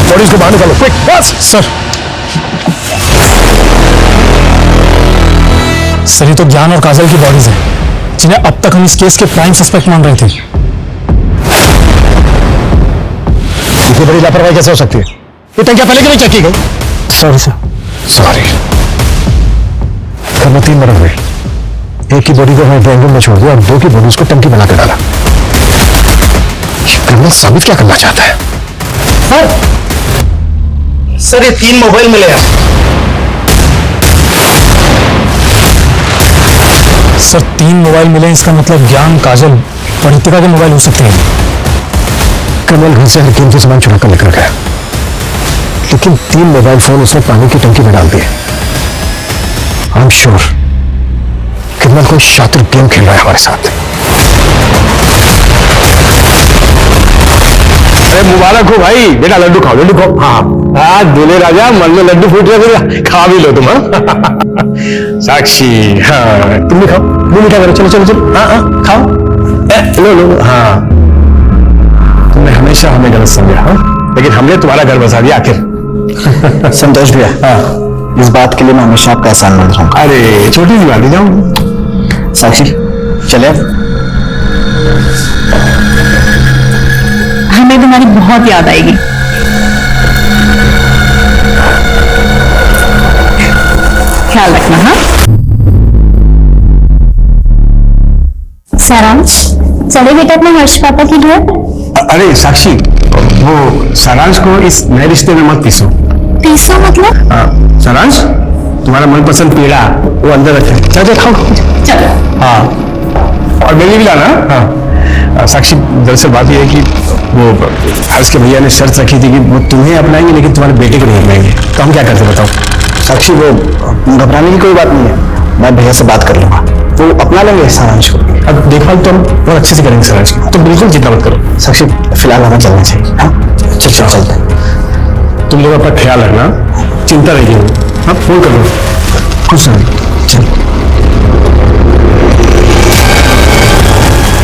बॉडीज को बाहर निकालो, क्विक बस। सर ये तो ज्ञान और काजल की बॉडीज हैं, जिन्हें अब तक हम इस केस के प्राइम सस्पेक्ट मान रहे थे। इतनी बड़ी लापरवाही कैसे हो सकती है? ये टंकियां पहले क्यों नहीं चेक की गई? Sorry sir. सॉरी। घर में 3 मर्डर हुए, एक की बॉडी को हमें ड्राइंग रूम में छोड़ दिया, और 2 की बॉडीज को टंकी बना के डाला। क्रिमिनल साबित क्या करना चाहता है? सर ये 3 मोबाइल मिले हैं। सर 3 मोबाइल मिले, इसका मतलब ज्ञान, काजल और रितिका के मोबाइल हो सकते हैं। कमल घर से हर कीमती सामान चुरा कर लेकर गया, लेकिन 3 मोबाइल फोन उसने पानी की टंकी में डाल दिए। आई एम श्योर किरण कोई शातिर गेम खेल रहा है हमारे साथ। अरे मुबारक हो भाई, बेटा लड्डू खाओ, लड्डू खाओ। हाँ हाँ, दूल्हे राजा मन में लड्डू फूट रहे, खा भी लो तुम। हाँ साक्षी, हाँ तुम भी खाओ, वो मीठा करो, चलो चलो चलो। हाँ हाँ खाओ, लो लो। हाँ तुमने हमेशा हमें गलत समझा, हाँ लेकिन हमने तुम्हारा घर बसा दिया आखिर। संतोष भैया, हाँ इस बात के लिए मैं हमेशा आपका एहसानमंद रहूंगा। अरे छोटी सी बात ही जाऊँ। साक्षी चले, हमें तुम्हारी बहुत याद आएगी। ख्याल रखना। हाँ सारांश, चले बेटा अपने हर्ष पापा की घर। अरे साक्षी, वो सारांश को इस नए रिश्ते में मत पीसो। पीसो मतलब? सारांश, तुम्हारा मनपसंद पेड़ा वो अंदर रखे, चलो खाओ। चलो। हाँ और मेरे लिए भी लाना। हाँ साक्षी, दरअसल बात यह है कि वो हर्ष के भैया ने शर्त रखी थी कि वो तुम्हें अपनाएंगे लेकिन तुम्हारे बेटे को नहीं अपनाएंगे, तो हम क्या करते बताओ। साक्षी वो घबराने की कोई बात नहीं है, मैं भैया से बात कर लूंगा, वो अपना लेंगे सारांश को। अब देखभाल तो हम बहुत अच्छे से करेंगे सारांश को, तो बिल्कुल चिंता मत करो। साक्षी फिलहाल हमें चलना चाहिए। हाँ चल चलते हैं। तुम लोग अपना ख्याल रखना, चिंता रहेगी। हाँ फोन कर लो। खुश रहो। चल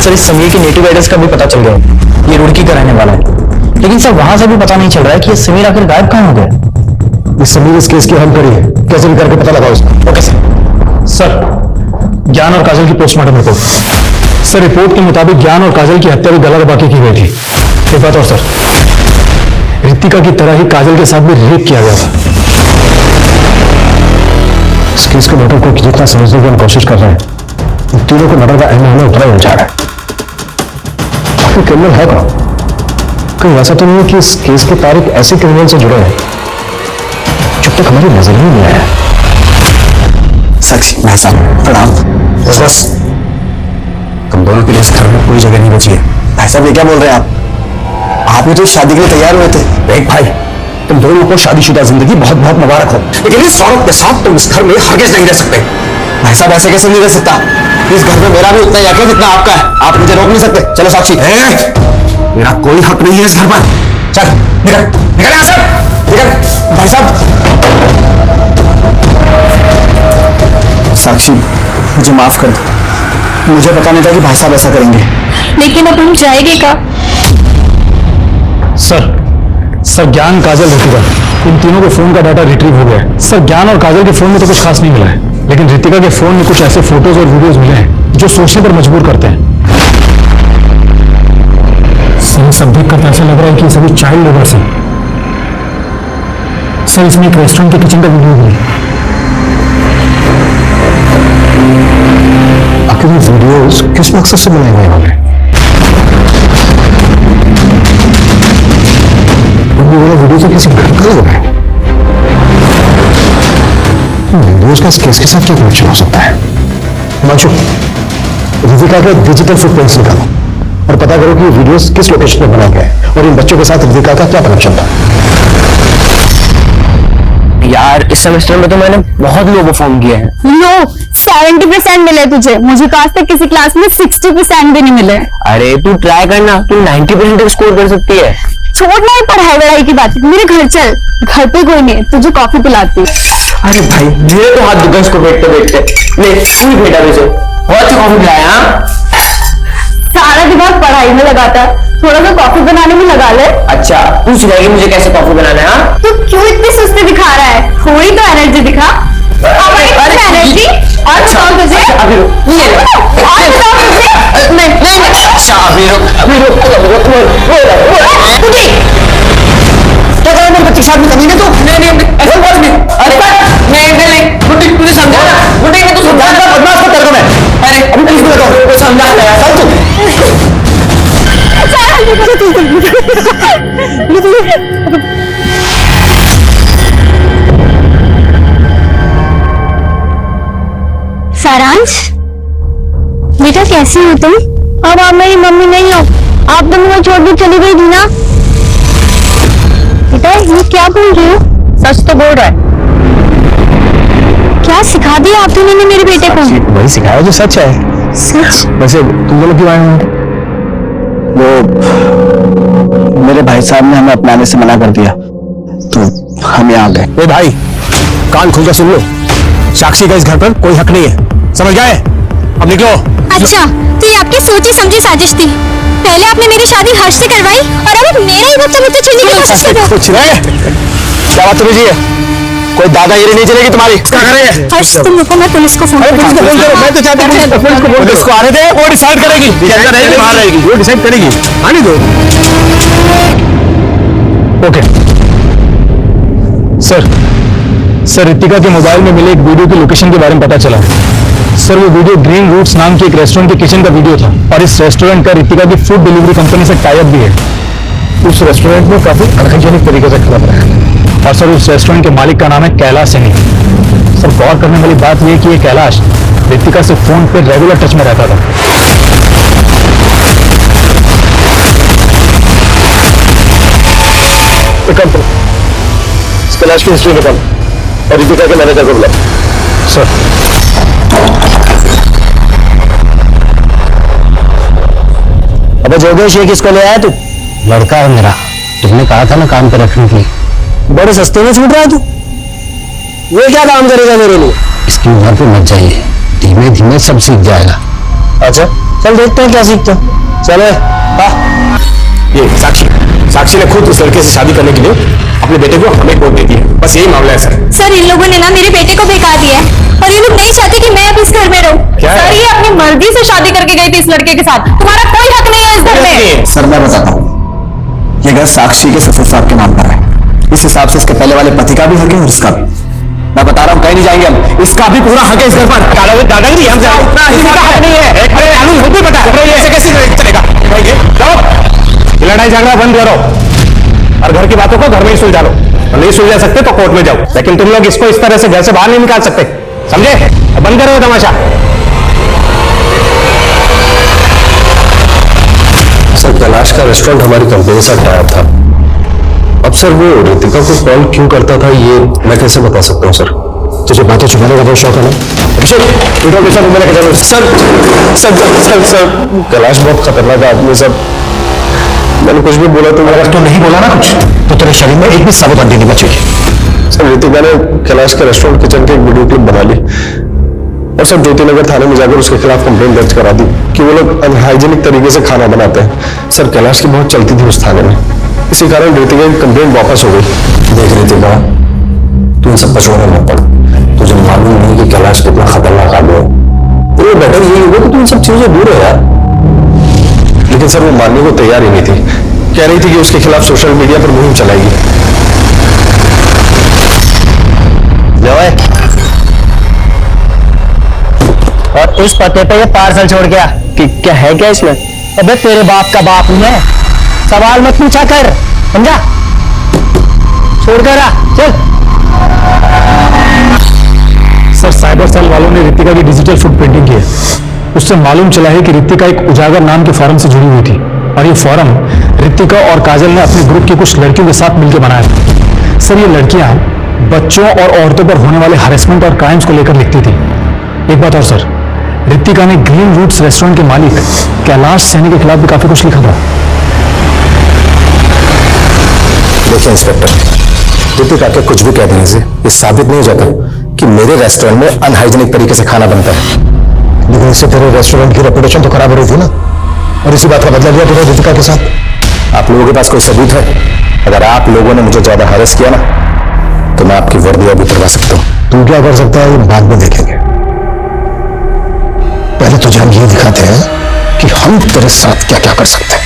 सर, इस समीर के नेटिव एड्रेस का भी पता चल गया, ये रुड़की का रहने वाला है। लेकिन सर वहां से भी पता नहीं चल रहा है कि ये समीर आखिर गायब कहाँ हो गया। इस समीर इस केस की हल करी है, कैसे भी करके पता लगाओ इसको। Okay sir. सर, ज्ञान और काजल की पोस्टमार्टम रिपोर्ट। सर रिपोर्ट के मुताबिक ज्ञान और काजल की हत्या भी गला दबा के की गई थी। एक बात और सर, रितिका की तरह ही काजल के साथ भी रेप किया गया था। इस केस के मैटर को जितना समझने की हम कोशिश कर रहे हैं, इन तीनों को मर्डर का अहम मामला उतना ही उलझा रहा है। आखिर क्रिमिनल है कौन? कहीं ऐसा तो नहीं है कि इस केस के तारीख ऐसे क्रिमिनल से जुड़े हैं जब तक हमारी नजर ही नहीं आया। साक्षी, भाई साहब प्रणाम। बस तुम दोनों के लिए इस घर में कोई जगह नहीं बची है। भाई साहब ये क्या बोल रहे हैं आप भी तो शादी के लिए तैयार हुए थे। देख भाई, तुम दोनों को शादीशुदा जिंदगी बहुत बहुत मुबारक हो, लेकिन इस औरत के साथ तुम इस घर में हरगिज नहीं रह सकते। भाई साहब ऐसे कैसे नहीं रह सकता? इस घर में मेरा भी उतना ही हक है जितना आपका है, आप मुझे रोक नहीं सकते। चलो साक्षी। मेरा कोई हक नहीं है इस घर पर। चल निकल निकल यहाँ से, निकल। भाई साहब, साक्षी मुझे माफ कर दो, मुझे पता नहीं था कि भाई साहब ऐसा करेंगे। लेकिन अब हम जाएंगे का? सर ज्ञान, काजल, रितिका, इन तीनों के फोन का डाटा रिट्रीव हो गया है। सर ज्ञान और काजल के फोन में तो कुछ खास नहीं मिला है, लेकिन रितिका के फोन में कुछ ऐसे फोटोज और वीडियोज मिले हैं जो सोचने पर मजबूर करते हैं। सर सब देख कर ऐसा लग रहा है कि सभी चाइल्ड लेबर्स हैं। सर इसमें एक रेस्टोरेंट के किचन का वीडियो भी है। आखिर ये वीडियोस किस मकसद से बनाए गए होंगे? वीडियो तो किसी घर का होगा। वीडियोस का इस केस के साथ क्या कनेक्शन हो सकता है? हिमांशु, रितिका के डिजिटल फुटप्रिंट्स निकालो और पता करो कि ये वीडियोस किस लोकेशन पर बनाए गए और इन बच्चों के साथ रितिका का क्या कनेक्शन था। यार इस सेमेस्टर में तो मैंने बहुत लोगों को फोन किए हैं। लो 70% मिले तुझे, मुझे तो आज तक किसी क्लास में 60% भी नहीं मिले। अरे तू ट्राई करना, तू 90% तक स्कोर कर सकती है। छोड़ना है पढ़ाई वढ़ाई की बात, मेरे घर चल, घर पे कोई नहीं, तुझे कॉफी पिलाती। अरे भाई मेरे तो हाथ दुखा इसको बैठते बैठते। ले तू बेटा तुझे बहुत अच्छी कॉफी पिलाया। सारा दिमाग पढ़ाई में लगाता, थोड़ा सा कॉफी बनाने में लगा ले। अच्छा तू सिखाएगी मुझे कैसे कॉफी बनाना है? हाँ तू क्यों इतनी सुस्ती दिखा रहा है? थोड़ी तो एनर्जी दिखा। एनर्जी और बताओ तुझे, अभी रुक, और बताओ तुझे। नहीं अच्छा अभी रुक क्या करें मेरे बच्चे के साथ में कमी है तो? नहीं ऐसा बोल नहीं। अरे नहीं गुड्डी तुझे समझा ना, गुड्डी ने तू समझा ना, बदमाश मत कर दो मैं। अरे अभी पुलिस को लगाओ, कोई समझा नहीं। चल तू। सारांश बेटा कैसी हो तुम? अब आप मेरी मम्मी नहीं हो, आप तो मुझे छोड़ के चली गई थी ना। बेटा ये क्या बोल रही हो? सच तो बोल रहा है। क्या सिखा दिया आप दोनों ने मेरे बेटे को? वही सिखाया जो सच है। सच? वैसे तुम लोग क्यों आए हो? वो मेरे भाई साहब ने हमें अपनाने से मना कर दिया तो हम यहाँ आ गए। भाई कान खोल कर सुन लो, साक्षी का इस घर पर कोई हक नहीं है, समझ गए? अब निकलो। अच्छा, तो ये आपकी सोची समझी साजिश थी। पहले आपने मेरी शादी हर्ष से करवाई और अब मेरा ही बच्चा मुझसे छीनने की कोशिश कर रहे हो। कुछ नहीं, क्या बात तुझे है? कोई दादागिरी नहीं चलेगी तुम्हारी। क्या करेंगे? हर्ष तुम रुको, मैं पुलिस को फोन पुलिस को फोन करो। मैं तो चाहता हूं पुलिस को बोल दो, इसको आने दे, वो डिसाइड करेगी कैसा रहेगी, बाहर रहेगी, वो डिसाइड करेगी। आने दो। ओके सर, रितिका के मोबाइल में मिले एक वीडियो की लोकेशन के बारे में पता चला। सर वो वीडियो ग्रीन रूट्स नाम की एक रेस्टोरेंट के किचन का वीडियो था और इस रेस्टोरेंट का रितिका की फूड डिलीवरी कंपनी से टाई अप भी है। उस रेस्टोरेंट में काफी अनहाइजीनिक तरीके से खाना बनाया है और सर उस रेस्टोरेंट के मालिक का नाम है कैलाश सैनी। सर गौर करने वाली बात यह है कि ये कैलाश रितिका से फोन पे रेगुलर टच में रहता था। कैलाश की हिस्ट्री निकाल और रितिका के मैनेजर को बुलाओ। सर अबे जोगेश ये किसको ले आया तू? लड़का है मेरा, तुमने कहा था ना काम पे रखने के लिए। बड़े सस्ते में छूट रहा है तू। ये क्या काम करेगा मेरे लिए? इसकी उम्र पे मत जाइए, धीमे धीमे सब सीख जाएगा। अच्छा चल देखते हैं क्या सीखता। चले ये साक्षी ने खुद उस लड़के से शादी करने के लिए अपने बेटे को हमें कोर्ट दे दी है। बस यही मामला है सर। सर इन लोगों ने ना मेरे बेटे को बेकार दिया है और ये लोग नहीं चाहते कि मैं अब इस घर में रहूं। सर ये अपनी मर्जी से शादी करके गई थी इस लड़के के साथ, तुम्हारा कोई हक नहीं है इस घर में। सर मैं बताता हूँ, ये घर साक्षी के ससुर साहब के नाम पर है। इस हिसाब से इसके पहले वाले पति का भी हक है और इसका भी। मैं बता रहा हूँ कहीं नहीं जाएंगे हम, इसका भी पूरा हक है इस घर पर। दादागिरी हम हक नहीं है, कानून खुद भी बता ऐसे कैसे चलेगा? लड़ाई झगड़ा बंद करो और घर की बातों को घर में ही सुलझा लो। और नहीं सुलझा सकते तो कोर्ट में जाओ, लेकिन तुम लोग इसको इस तरह से घर से बाहर नहीं निकाल सकते, समझे? बंद करो तमाशा। सर कैलाश का रेस्टोरेंट हमारी कंपनी से टाई अप था। अब सर वो रितिका को कॉल क्यों करता था ये मैं कैसे बता सकता हूँ? सर तुझे बातें छुपाने का बहुत शौक है ना? सर कैलाश बहुत खतरनाक आदमी। सब मैंने कुछ भी बोला तो अगर तू नहीं बोला ना कुछ तो तेरे शरीर में एक भी साबुत हड्डी नहीं बचेगी। सर रितिका ने कैलाश के रेस्टोरेंट किचन की एक वीडियो क्लिप बना ली और सब ज्योतिनगर थाने में जाकर उसके खिलाफ कंप्लेंट दर्ज करा दी कि वो लोग अनहाइजीनिक तरीके से खाना बनाते हैं। सर कैलाश की बहुत चलती थी उस थाने में, इसी कारण रितिका की कंप्लेंट वापस हो गई। देख रितिका, तू इन सब पछोड़ने मत पड़। तुझे मालूम नहीं कि कैलाश कितना खतरनाक आदमी है। तो बेटर यही होगा कि तू इन सब चीजों से दूर है यार। लेकिन सर वो मानने को तैयार ही नहीं थी, कह रही थी कि उसके खिलाफ सोशल मीडिया पर मुहिम चलाएगी। और इस पते पे ये पार्सल छोड़ गया कि क्या है क्या इसमें? अबे तेरे बाप का बाप हूं मैं, सवाल मत पूछा कर, समझा? छोड़ कर आ, चल। सर साइबर सेल वालों ने रितिका की डिजिटल फुटप्रिंटिंग की है। उससे मालूम चला है कि रितिका एक उजागर नाम के फोरम से जुड़ी हुई थी और ये फोरम रितिका और काजल ने अपने ग्रुप की कुछ लड़कियों के साथ मिलकर बनाया था। सर ये लड़कियां बच्चों और औरतों पर होने वाले हैरेसमेंट और क्राइम्स को लेकर लिखती थी। एक बात और सर, रितिका ने ग्रीन रूट्स रेस्टोरेंट के मालिक कैलाश सैनी के खिलाफ भी काफी कुछ लिखा था। देखिए इंस्पेक्टर, रितिका के कुछ भी कह देने से ये साबित नहीं हो जाता कि मेरे रेस्टोरेंट में अनहाइजीनिक तरीके से खाना बनता है। लेकिन इससे तेरे रेस्टोरेंट की रेपुटेशन तो खराब हो रही थी ना, और इसी बात का बदला लिया तूने रितिका के साथ। आप लोगों के पास कोई सबूत है? अगर आप लोगों ने मुझे ज्यादा हैरेस किया ना तो मैं आपकी वर्दी भी करवा सकता हूँ। तू क्या कर सकता है ये बाद में देखेंगे, पहले तुझे हम ये दिखाते हैं कि हम तेरे साथ क्या क्या कर सकते हैं।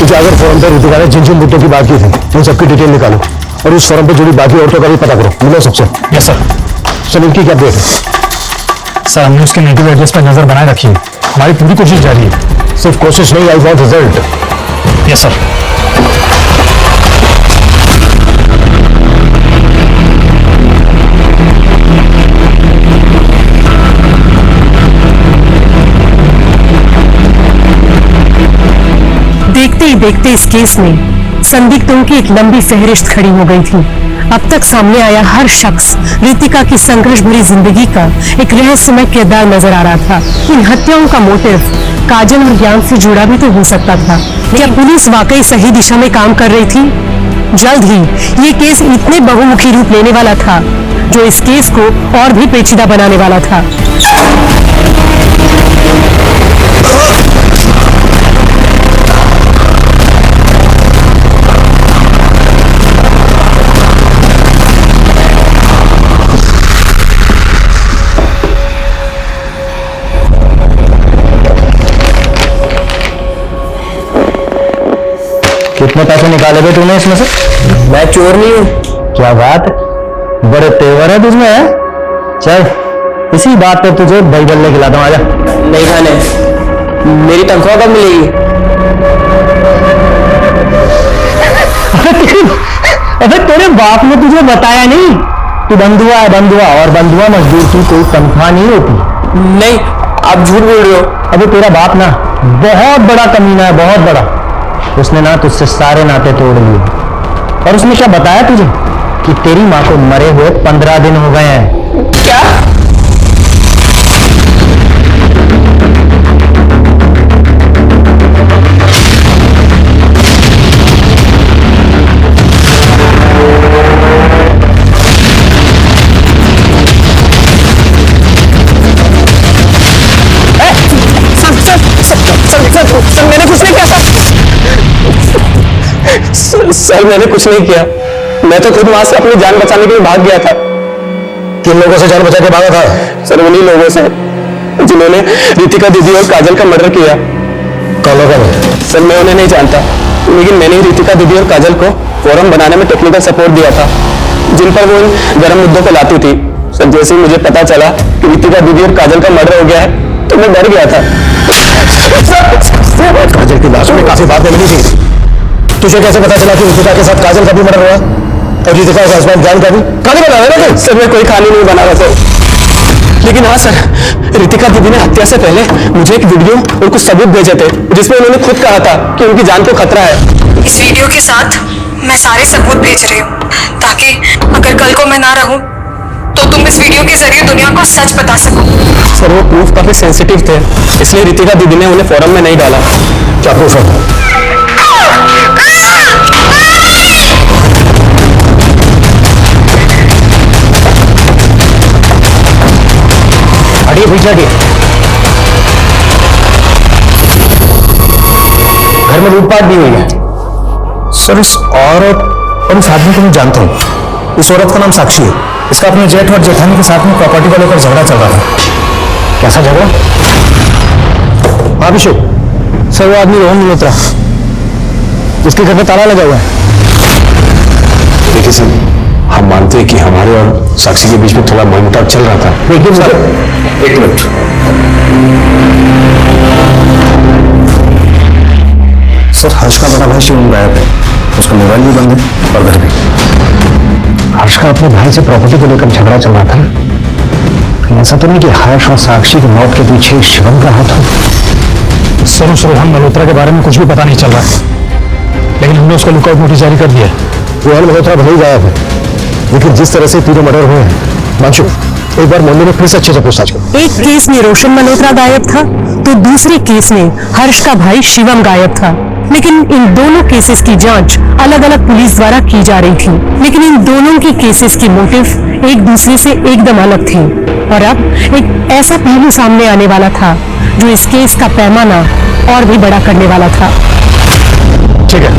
उजागर फोरम पर रितिका ने जिन जिन मुद्दों की बात की थी उन सबकी डिटेल निकालो और उस फोरम पर जुड़ी बाकी औरतों का भी पता करो। मिलो सबसे। Yes sir. सर इनकी क्या अपडेट है? सर हमने उसके नेगेटिव एड्रेस पर नजर बनाए रखी है, हमारी पूरी कोशिश जारी है। सिर्फ कोशिश नहीं, I want result. Yes sir. देखते ही देखते इस केस में संदिग्धों की एक लंबी फहरिस्त खड़ी हो गई थी। अब तक सामने आया हर शख्स रितिका की संघर्ष भरी जिंदगी का एक रहस्यमय किरदार नजर आ रहा था। इन हत्याओं का मोटिव काजल और ज्ञान से जुड़ा भी तो हो सकता था। क्या पुलिस वाकई सही दिशा में काम कर रही थी? जल्द ही ये केस इतने बहुमुखी रूप लेने वाला था जो इस केस को और भी पेचीदा बनाने वाला था। कितने पैसे निकाले थे तूने इसमें से? मैं चोर नहीं हूँ। क्या बात, बड़े तेवर है तुझमें है? चल इसी बात पर तुझे दही बल्ले खिलाता हूँ, आजा। नहीं खाने, मेरी तनख्वाह कब मिलेगी? अबे तेरे बाप ने तुझे बताया नहीं? तू बंधुआ है, बंधुआ, और बंधुआ मजदूर की कोई तनख्वाह नहीं होती। नहीं, आप झूठ बोल रहे हो। अबे तेरा बाप ना बहुत बड़ा कमीना है, बहुत बड़ा। उसने ना तुझसे सारे नाते तोड़ लिए, और उसने क्या बताया तुझे कि तेरी माँ को मरे हुए 15 दिन हो गए हैं। क्या? सर मैंने कुछ नहीं किया। सर मैंने कुछ नहीं किया, मैं तो खुद वहां से अपनी जान बचाने के लिए भाग गया था। किन लोगों से जान बचा के भागा था? सर उन्हीं लोगों से जिन्होंने रितिका दीदी और काजल का मर्डर किया। कौन लोग हैं? सर मैं उन्हें नहीं जानता, लेकिन मैंने ही रितिका दीदी और काजल को फोरम बनाने में टेक्निकल सपोर्ट दिया था, जिन पर वो इन गर्म मुद्दों को लाती थी। सर जैसे ही मुझे पता चला कि रितिका दीदी और काजल का मर्डर हो गया है तो मैं डर गया था। काजल की लाश में काफी बातें मिली थी। तुझे कैसे पता चला कि रितिका के साथ काजल का भी मर्डर हुआ और रितिका के हस्बैंड ज्ञान का भी? कहानी बना रहे ना? सर मैं कोई कहानी नहीं बना रहा सर, लेकिन हाँ सर, रितिका दीदी ने हत्या से पहले मुझे एक वीडियो और कुछ सबूत भेजे थे जिसमें उन्होंने खुद कहा था कि उनकी जान को खतरा है। इस वीडियो के साथ मैं सारे सबूत भेज रही हूँ ताकि अगर कल को मैं ना रहूं तो तुम इस वीडियो के जरिए दुनिया को सच बता सको। सर वो प्रूफ काफी सेंसिटिव थे, इसलिए रितिका दीदी ने उन्हें फोरम में नहीं डाला। क्या प्रूफ है? हटिए पीछे हटिए। घर में लूटपाट भी हुई है। सर इस औरत और इस आदमी को मैं जानता हूँ। इस औरत का नाम साक्षी है। इसका अपने जेठ और जेठानी के साथ में प्रॉपर्टी को लेकर झगड़ा चल रहा था। कैसा झगड़ा? अभिषेक सर, वो आदमी रोहन मल्होत्रा जिसके घर में ताला लगा हुआ है। देखिए सर, हम मानते हैं कि हमारे और साक्षी के बीच में थोड़ा मनमुटाव चल रहा था, लेकिन सर एक मिनट। सर हर्ष का बड़ा भाई शिवम गायब है, उसका मोबाइल भी बंद है और घर भी। हर्ष का अपने भाई से प्रॉपर्टी को लेकर झगड़ा चल रहा था। ऐसा तो नहीं कि हर्ष और साक्षी की मौत के पीछे शिवम का हाथ हो? सर उस रोहन मल्होत्रा के बारे में कुछ भी पता नहीं चल रहा है, लेकिन हमने उसका लुकआउट नोटिस जारी कर दिया है। रोहन मल्होत्रा भले ही गायब है, लेकिन जिस तरह से तीनों मर्डर हुए हैं, मानशु एक बार मोहल्ले में फिर से अच्छे से पूछताछ करो। एक केस में रोशन मल्होत्रा गायब था तो दूसरे केस में हर्ष का भाई शिवम गायब था, लेकिन इन दोनों केसेस की जांच अलग अलग पुलिस द्वारा की जा रही थी। लेकिन इन दोनों की केसेस की मोटिव एक दूसरे से एकदम अलग थे, और अब एक ऐसा पहलू सामने आने वाला था जो इस केस का पैमाना और भी बड़ा करने वाला था। ठीक है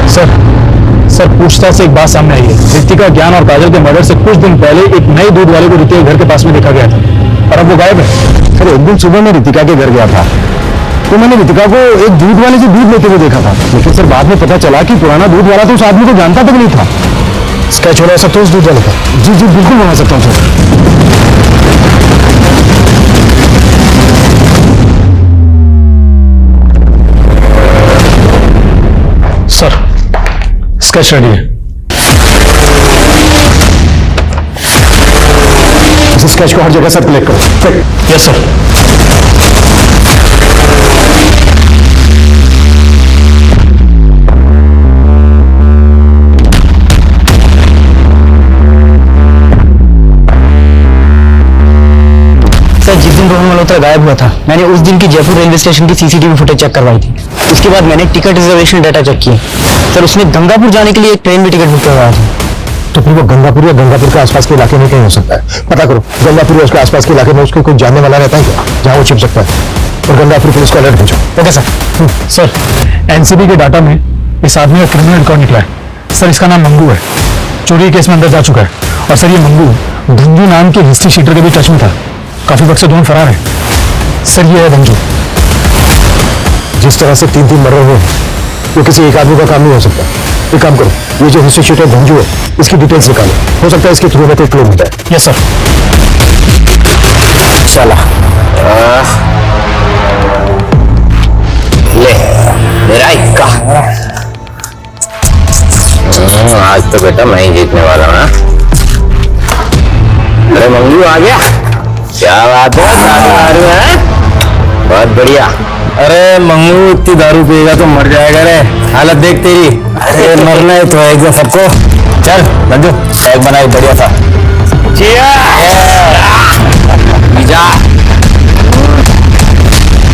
सर, पूछताछ से एक बात सामने आई है। रितिका, ज्ञान और काजल के मर्डर से कुछ दिन पहले एक नए दूध वाले को रितिका के घर के पास में देखा गया था, और अब वो गायब है। सर एक दिन सुबह मैं रितिका के घर गया था, तो मैंने रितिका को एक दूध वाले से दूध लेते हुए देखा था, लेकिन सर बाद में पता चला कि पुराना दूध वाला तो उस आदमी को जानता तक नहीं था। स्केच बना सकते हो उस दूध वाले का? जी बिल्कुल बना सकता हूँ सर। सर स्केच रेडी है। इस स्केच को हर जगह सर क्लिक करो। Yes sir. सर, जिस दिन रोहन मल्होत्रा गायब हुआ था, मैंने उस दिन की जयपुर रेलवे स्टेशन की सीसीटीवी फुटेज चेक करवाई थी। उसके बाद मैंने टिकट रिजर्वेशन डाटा चेक किया। सर, उसने गंगापुर जाने के लिए एक ट्रेन में टिकट बुक करवाया था। तो फिर वो गंगापुर या गंगापुर के आसपास के इलाके में कहीं हो सकता है। पता करो, गंगापुर या उसके आसपास के इलाके में उसको कोई जानने वाला रहता है क्या, जहाँ वो छिप सकता है। और गंगापुर पुलिस को अलर्ट भेजो। Okay sir. सर, एनसीबी के डाटा में इस आदमी का क्रिमिनल रिकॉर्ड निकला है। सर, इसका नाम मंगू है, चोरी केस में अंदर जा चुका है। और सर, ये मंगू धंजू नाम के हिस्ट्री शीटर के भी टच में था। काफी वक्त से दोनों फरार है। सर, ये है धंजू। जिस तरह से 3-3 मर्डर हुए, वो किसी एक आदमी का काम नहीं हो सकता। एक काम करो, ये जो हिस्ट्री शीटर धंजू है, इसकी डिटेल्स निकालो। हो सकता है इसके थ्रू में कोई क्लू मिलता है। Yes sir. चला ले मेरा इक्का। आज तो बेटा मैं ही जीतने वाला हूँ। अरे मंगू आ गया, क्या बात है, बहुत बढ़िया। अरे मंगू, इतनी दारू पिएगा तो मर जाएगा रे, हालत देख तेरी। अरे मरना है तो एक सबको। चल मंजू, एक बनाई बढ़िया था।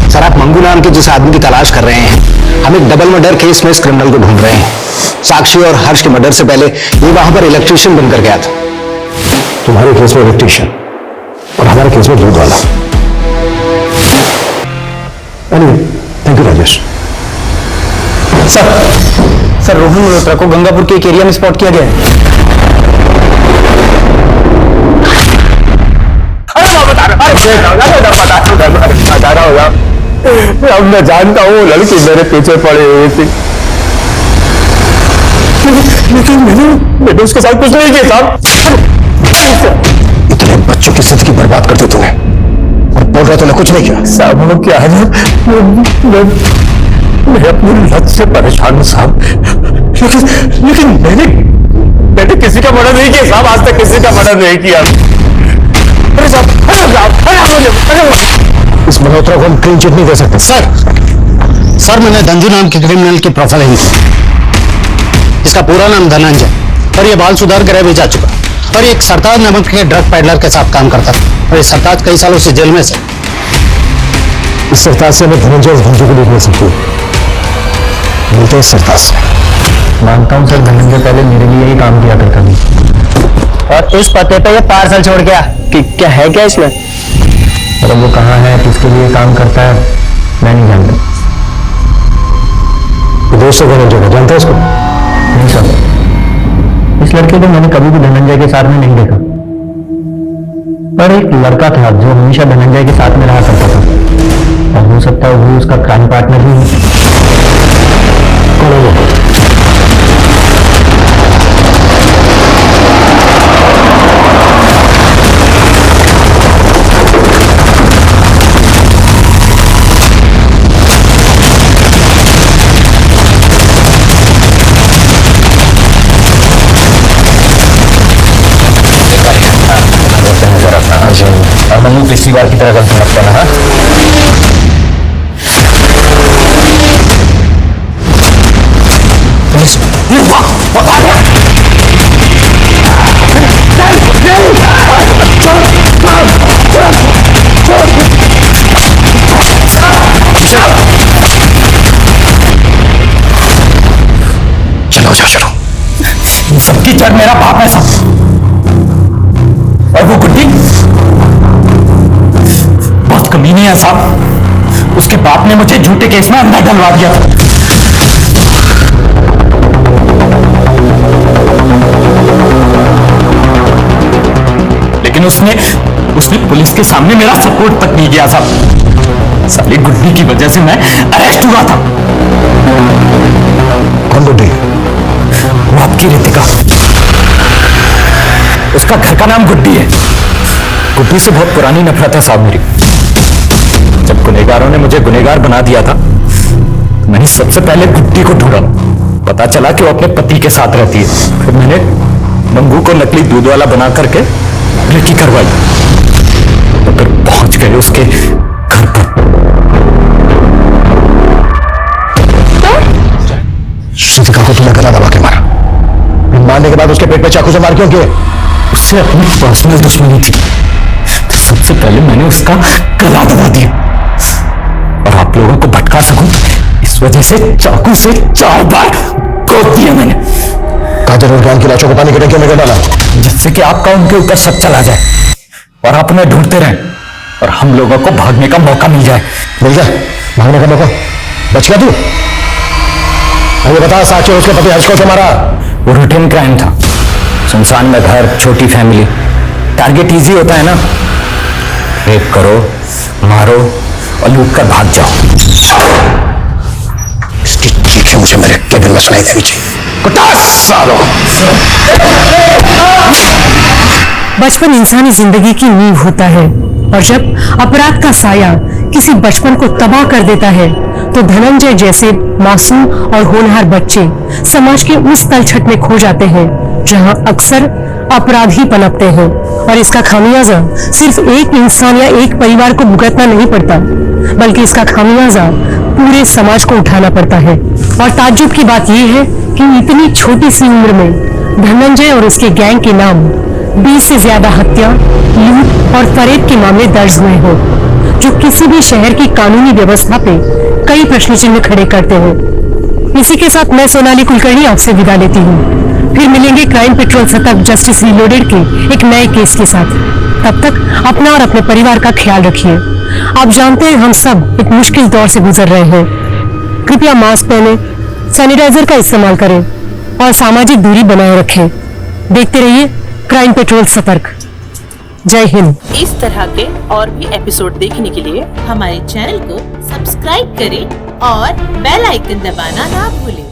सर, आप मंगू नाम के जिस आदमी की तलाश कर रहे हैं, हम एक डबल मर्डर केस में इस क्रिमिनल को ढूंढ रहे हैं। साक्षी और हर्ष के मर्डर से पहले ये वहां पर इलेक्ट्रिशियन बनकर गया था। तुम्हारे केस में इलेक्ट्रिशियन और हमारे केस में दूध वाला। Thank you Rajesh. Sir, Rohan Malhotra को गंगापुर के एक एरिया में स्पॉट किया गया है। अब मैं जानता हूँ लड़की मेरे पीछे पड़ी हुई थी, लेकिन मैंने उसके साथ कुछ नहीं किया साहब। इतने बच्चों की जिंदगी बर्बाद कर दी तूने और बोल रहा तूने कुछ नहीं किया। साहब वो क्या है ना, मैं अपनी लत से परेशान हूँ साहब, लेकिन मैंने किसी का मर्डर नहीं किया साहब, आज तक किसी का मर्डर नहीं किया। अरे साहब, इस मल्होत्रा को हम क्लीन चिट नहीं दे सकते। सर, मैंने धंजू नाम के क्रिमिनल की प्रोफाइलिंग की। इसका पूरा नाम धनंजय और ये बाल सुधार गृह भी जा चुका और ये एक सरताज नामक के ड्रग पैडलर के साथ काम करता और ये सरताज कई सालों से जेल में से। इस सरताज से हमें धनंजय और धंजू को मिल सकती है। मिलते हैं सरताज से। मानता हूँ सर, धनंजय पहले मेरे लिए ही काम किया करता था। और इस पते पे ये पार्सल छोड़ गया कि क्या है क्या इसमें? और वो कहाँ है, किसके लिए काम करता है, मैं नहीं जानता। दोस्त को धनंजय जानता है इसको? नहीं सर, इस लड़के को मैंने कभी भी धनंजय के साथ में नहीं देखा। पर एक लड़का था जो हमेशा धनंजय के साथ में रहा करता था, और हो सकता है वो उसका क्राइम पार्टनर ही है। कौन है वो? मंगू पिछली बार की तरह गलती मत करना। हाँ, चलो। सबकी जड़ मेरा बाप है साहब, और वो गुड्डी बहुत कमीनी है साहब। उसके बाप ने मुझे झूठे केस में अंदर डलवा दिया था। लेकिन उसने पुलिस के सामने मेरा सपोर्ट तक नहीं किया साहब। साली गुड्डी की वजह से मैं अरेस्ट हुआ था। कौन गुड्डी? वो आपकी रितिका, उसका घर का नाम गुड्डी है। गुड्डी से बहुत पुरानी नफरत है साहब मेरी। जब गुनहगारों ने मुझे गुनहगार बना दिया था, मैंने सबसे पहले गुड्डी को ढूंढा। पता चला कि वो अपने पति के साथ रहती है। फिर मैंने मंगू को नकली दूध वाला बना करके रेकी करवाई, तो फिर पहुंच गए उसके घर पर। श्रुतिका को तूने गला दबा के मारा, मारने के बाद उसके पेट पे चाकू से मार क्यों किए? उससे अपनी पर्सनल दुश्मनी थी। सब सबसे पहले मैंने उसका गला दबा दिया और आप लोगों को भटका सकूं इस वजह से चाकू से 4 बार गोद दिया मैंने। काजल और ज्ञान की लाशों को पानी के टंकी में डाला जिससे कि आपका उनके ऊपर शक चला जाए और आप उन्हें ढूंढते रहें और हम लोगों को भागने का मौका मिल जाए। भागने का मौका? बच गया तू? मुझे बता, साक्षी और उसके पति हर्ष को क्या मारा? वो रूटीन क्राइम था। सुनसान में घर, छोटी फैमिली, टारगेट इजी होता है ना। रेप करो, मारो और लूट कर भाग जाओ। इसकी चीखें मुझे मेरे केबिन में सुनाई देनी चाहिए। बचपन इंसानी जिंदगी की नींव होता है और जब अपराध का साया किसी बचपन को तबाह कर देता है तो धनंजय जैसे मासूम और होनहार बच्चे समाज के उस तलछट में खो जाते हैं जहां अक्सर अपराध ही पनपते हैं और इसका खामियाजा सिर्फ एक इंसान या एक परिवार को भुगतना नहीं पड़ता बल्कि इसका खामियाजा पूरे समाज को उठाना पड़ता है। और ताज्जुब की बात यह है कि इतनी छोटी सी उम्र में धनंजय और उसके गैंग के नाम 20 से ज्यादा हत्या, लूट और फरेब के मामले दर्ज हुए हो जो किसी भी शहर की कानूनी व्यवस्था पे कई प्रश्न चिन्ह खड़े करते हैं। इसी के साथ मैं सोनाली कुलकर्णी आपसे विदा लेती हूँ। फिर मिलेंगे क्राइम पेट्रोल सतर्क जस्टिस रीलोडेड के एक नए केस के साथ। तब तक अपना और अपने परिवार का ख्याल रखिए। आप जानते हैं हम सब एक मुश्किल दौर से गुजर रहे हैं। कृपया मास्क पहने, सैनिटाइजर का इस्तेमाल करें और सामाजिक दूरी बनाए रखें। देखते रहिए क्राइम पेट्रोल सतर्क। जय हिंद। इस तरह के और भी एपिसोड देखने के लिए हमारे चैनल को सब्सक्राइब करें और बेल आइकन दबाना ना भूलें।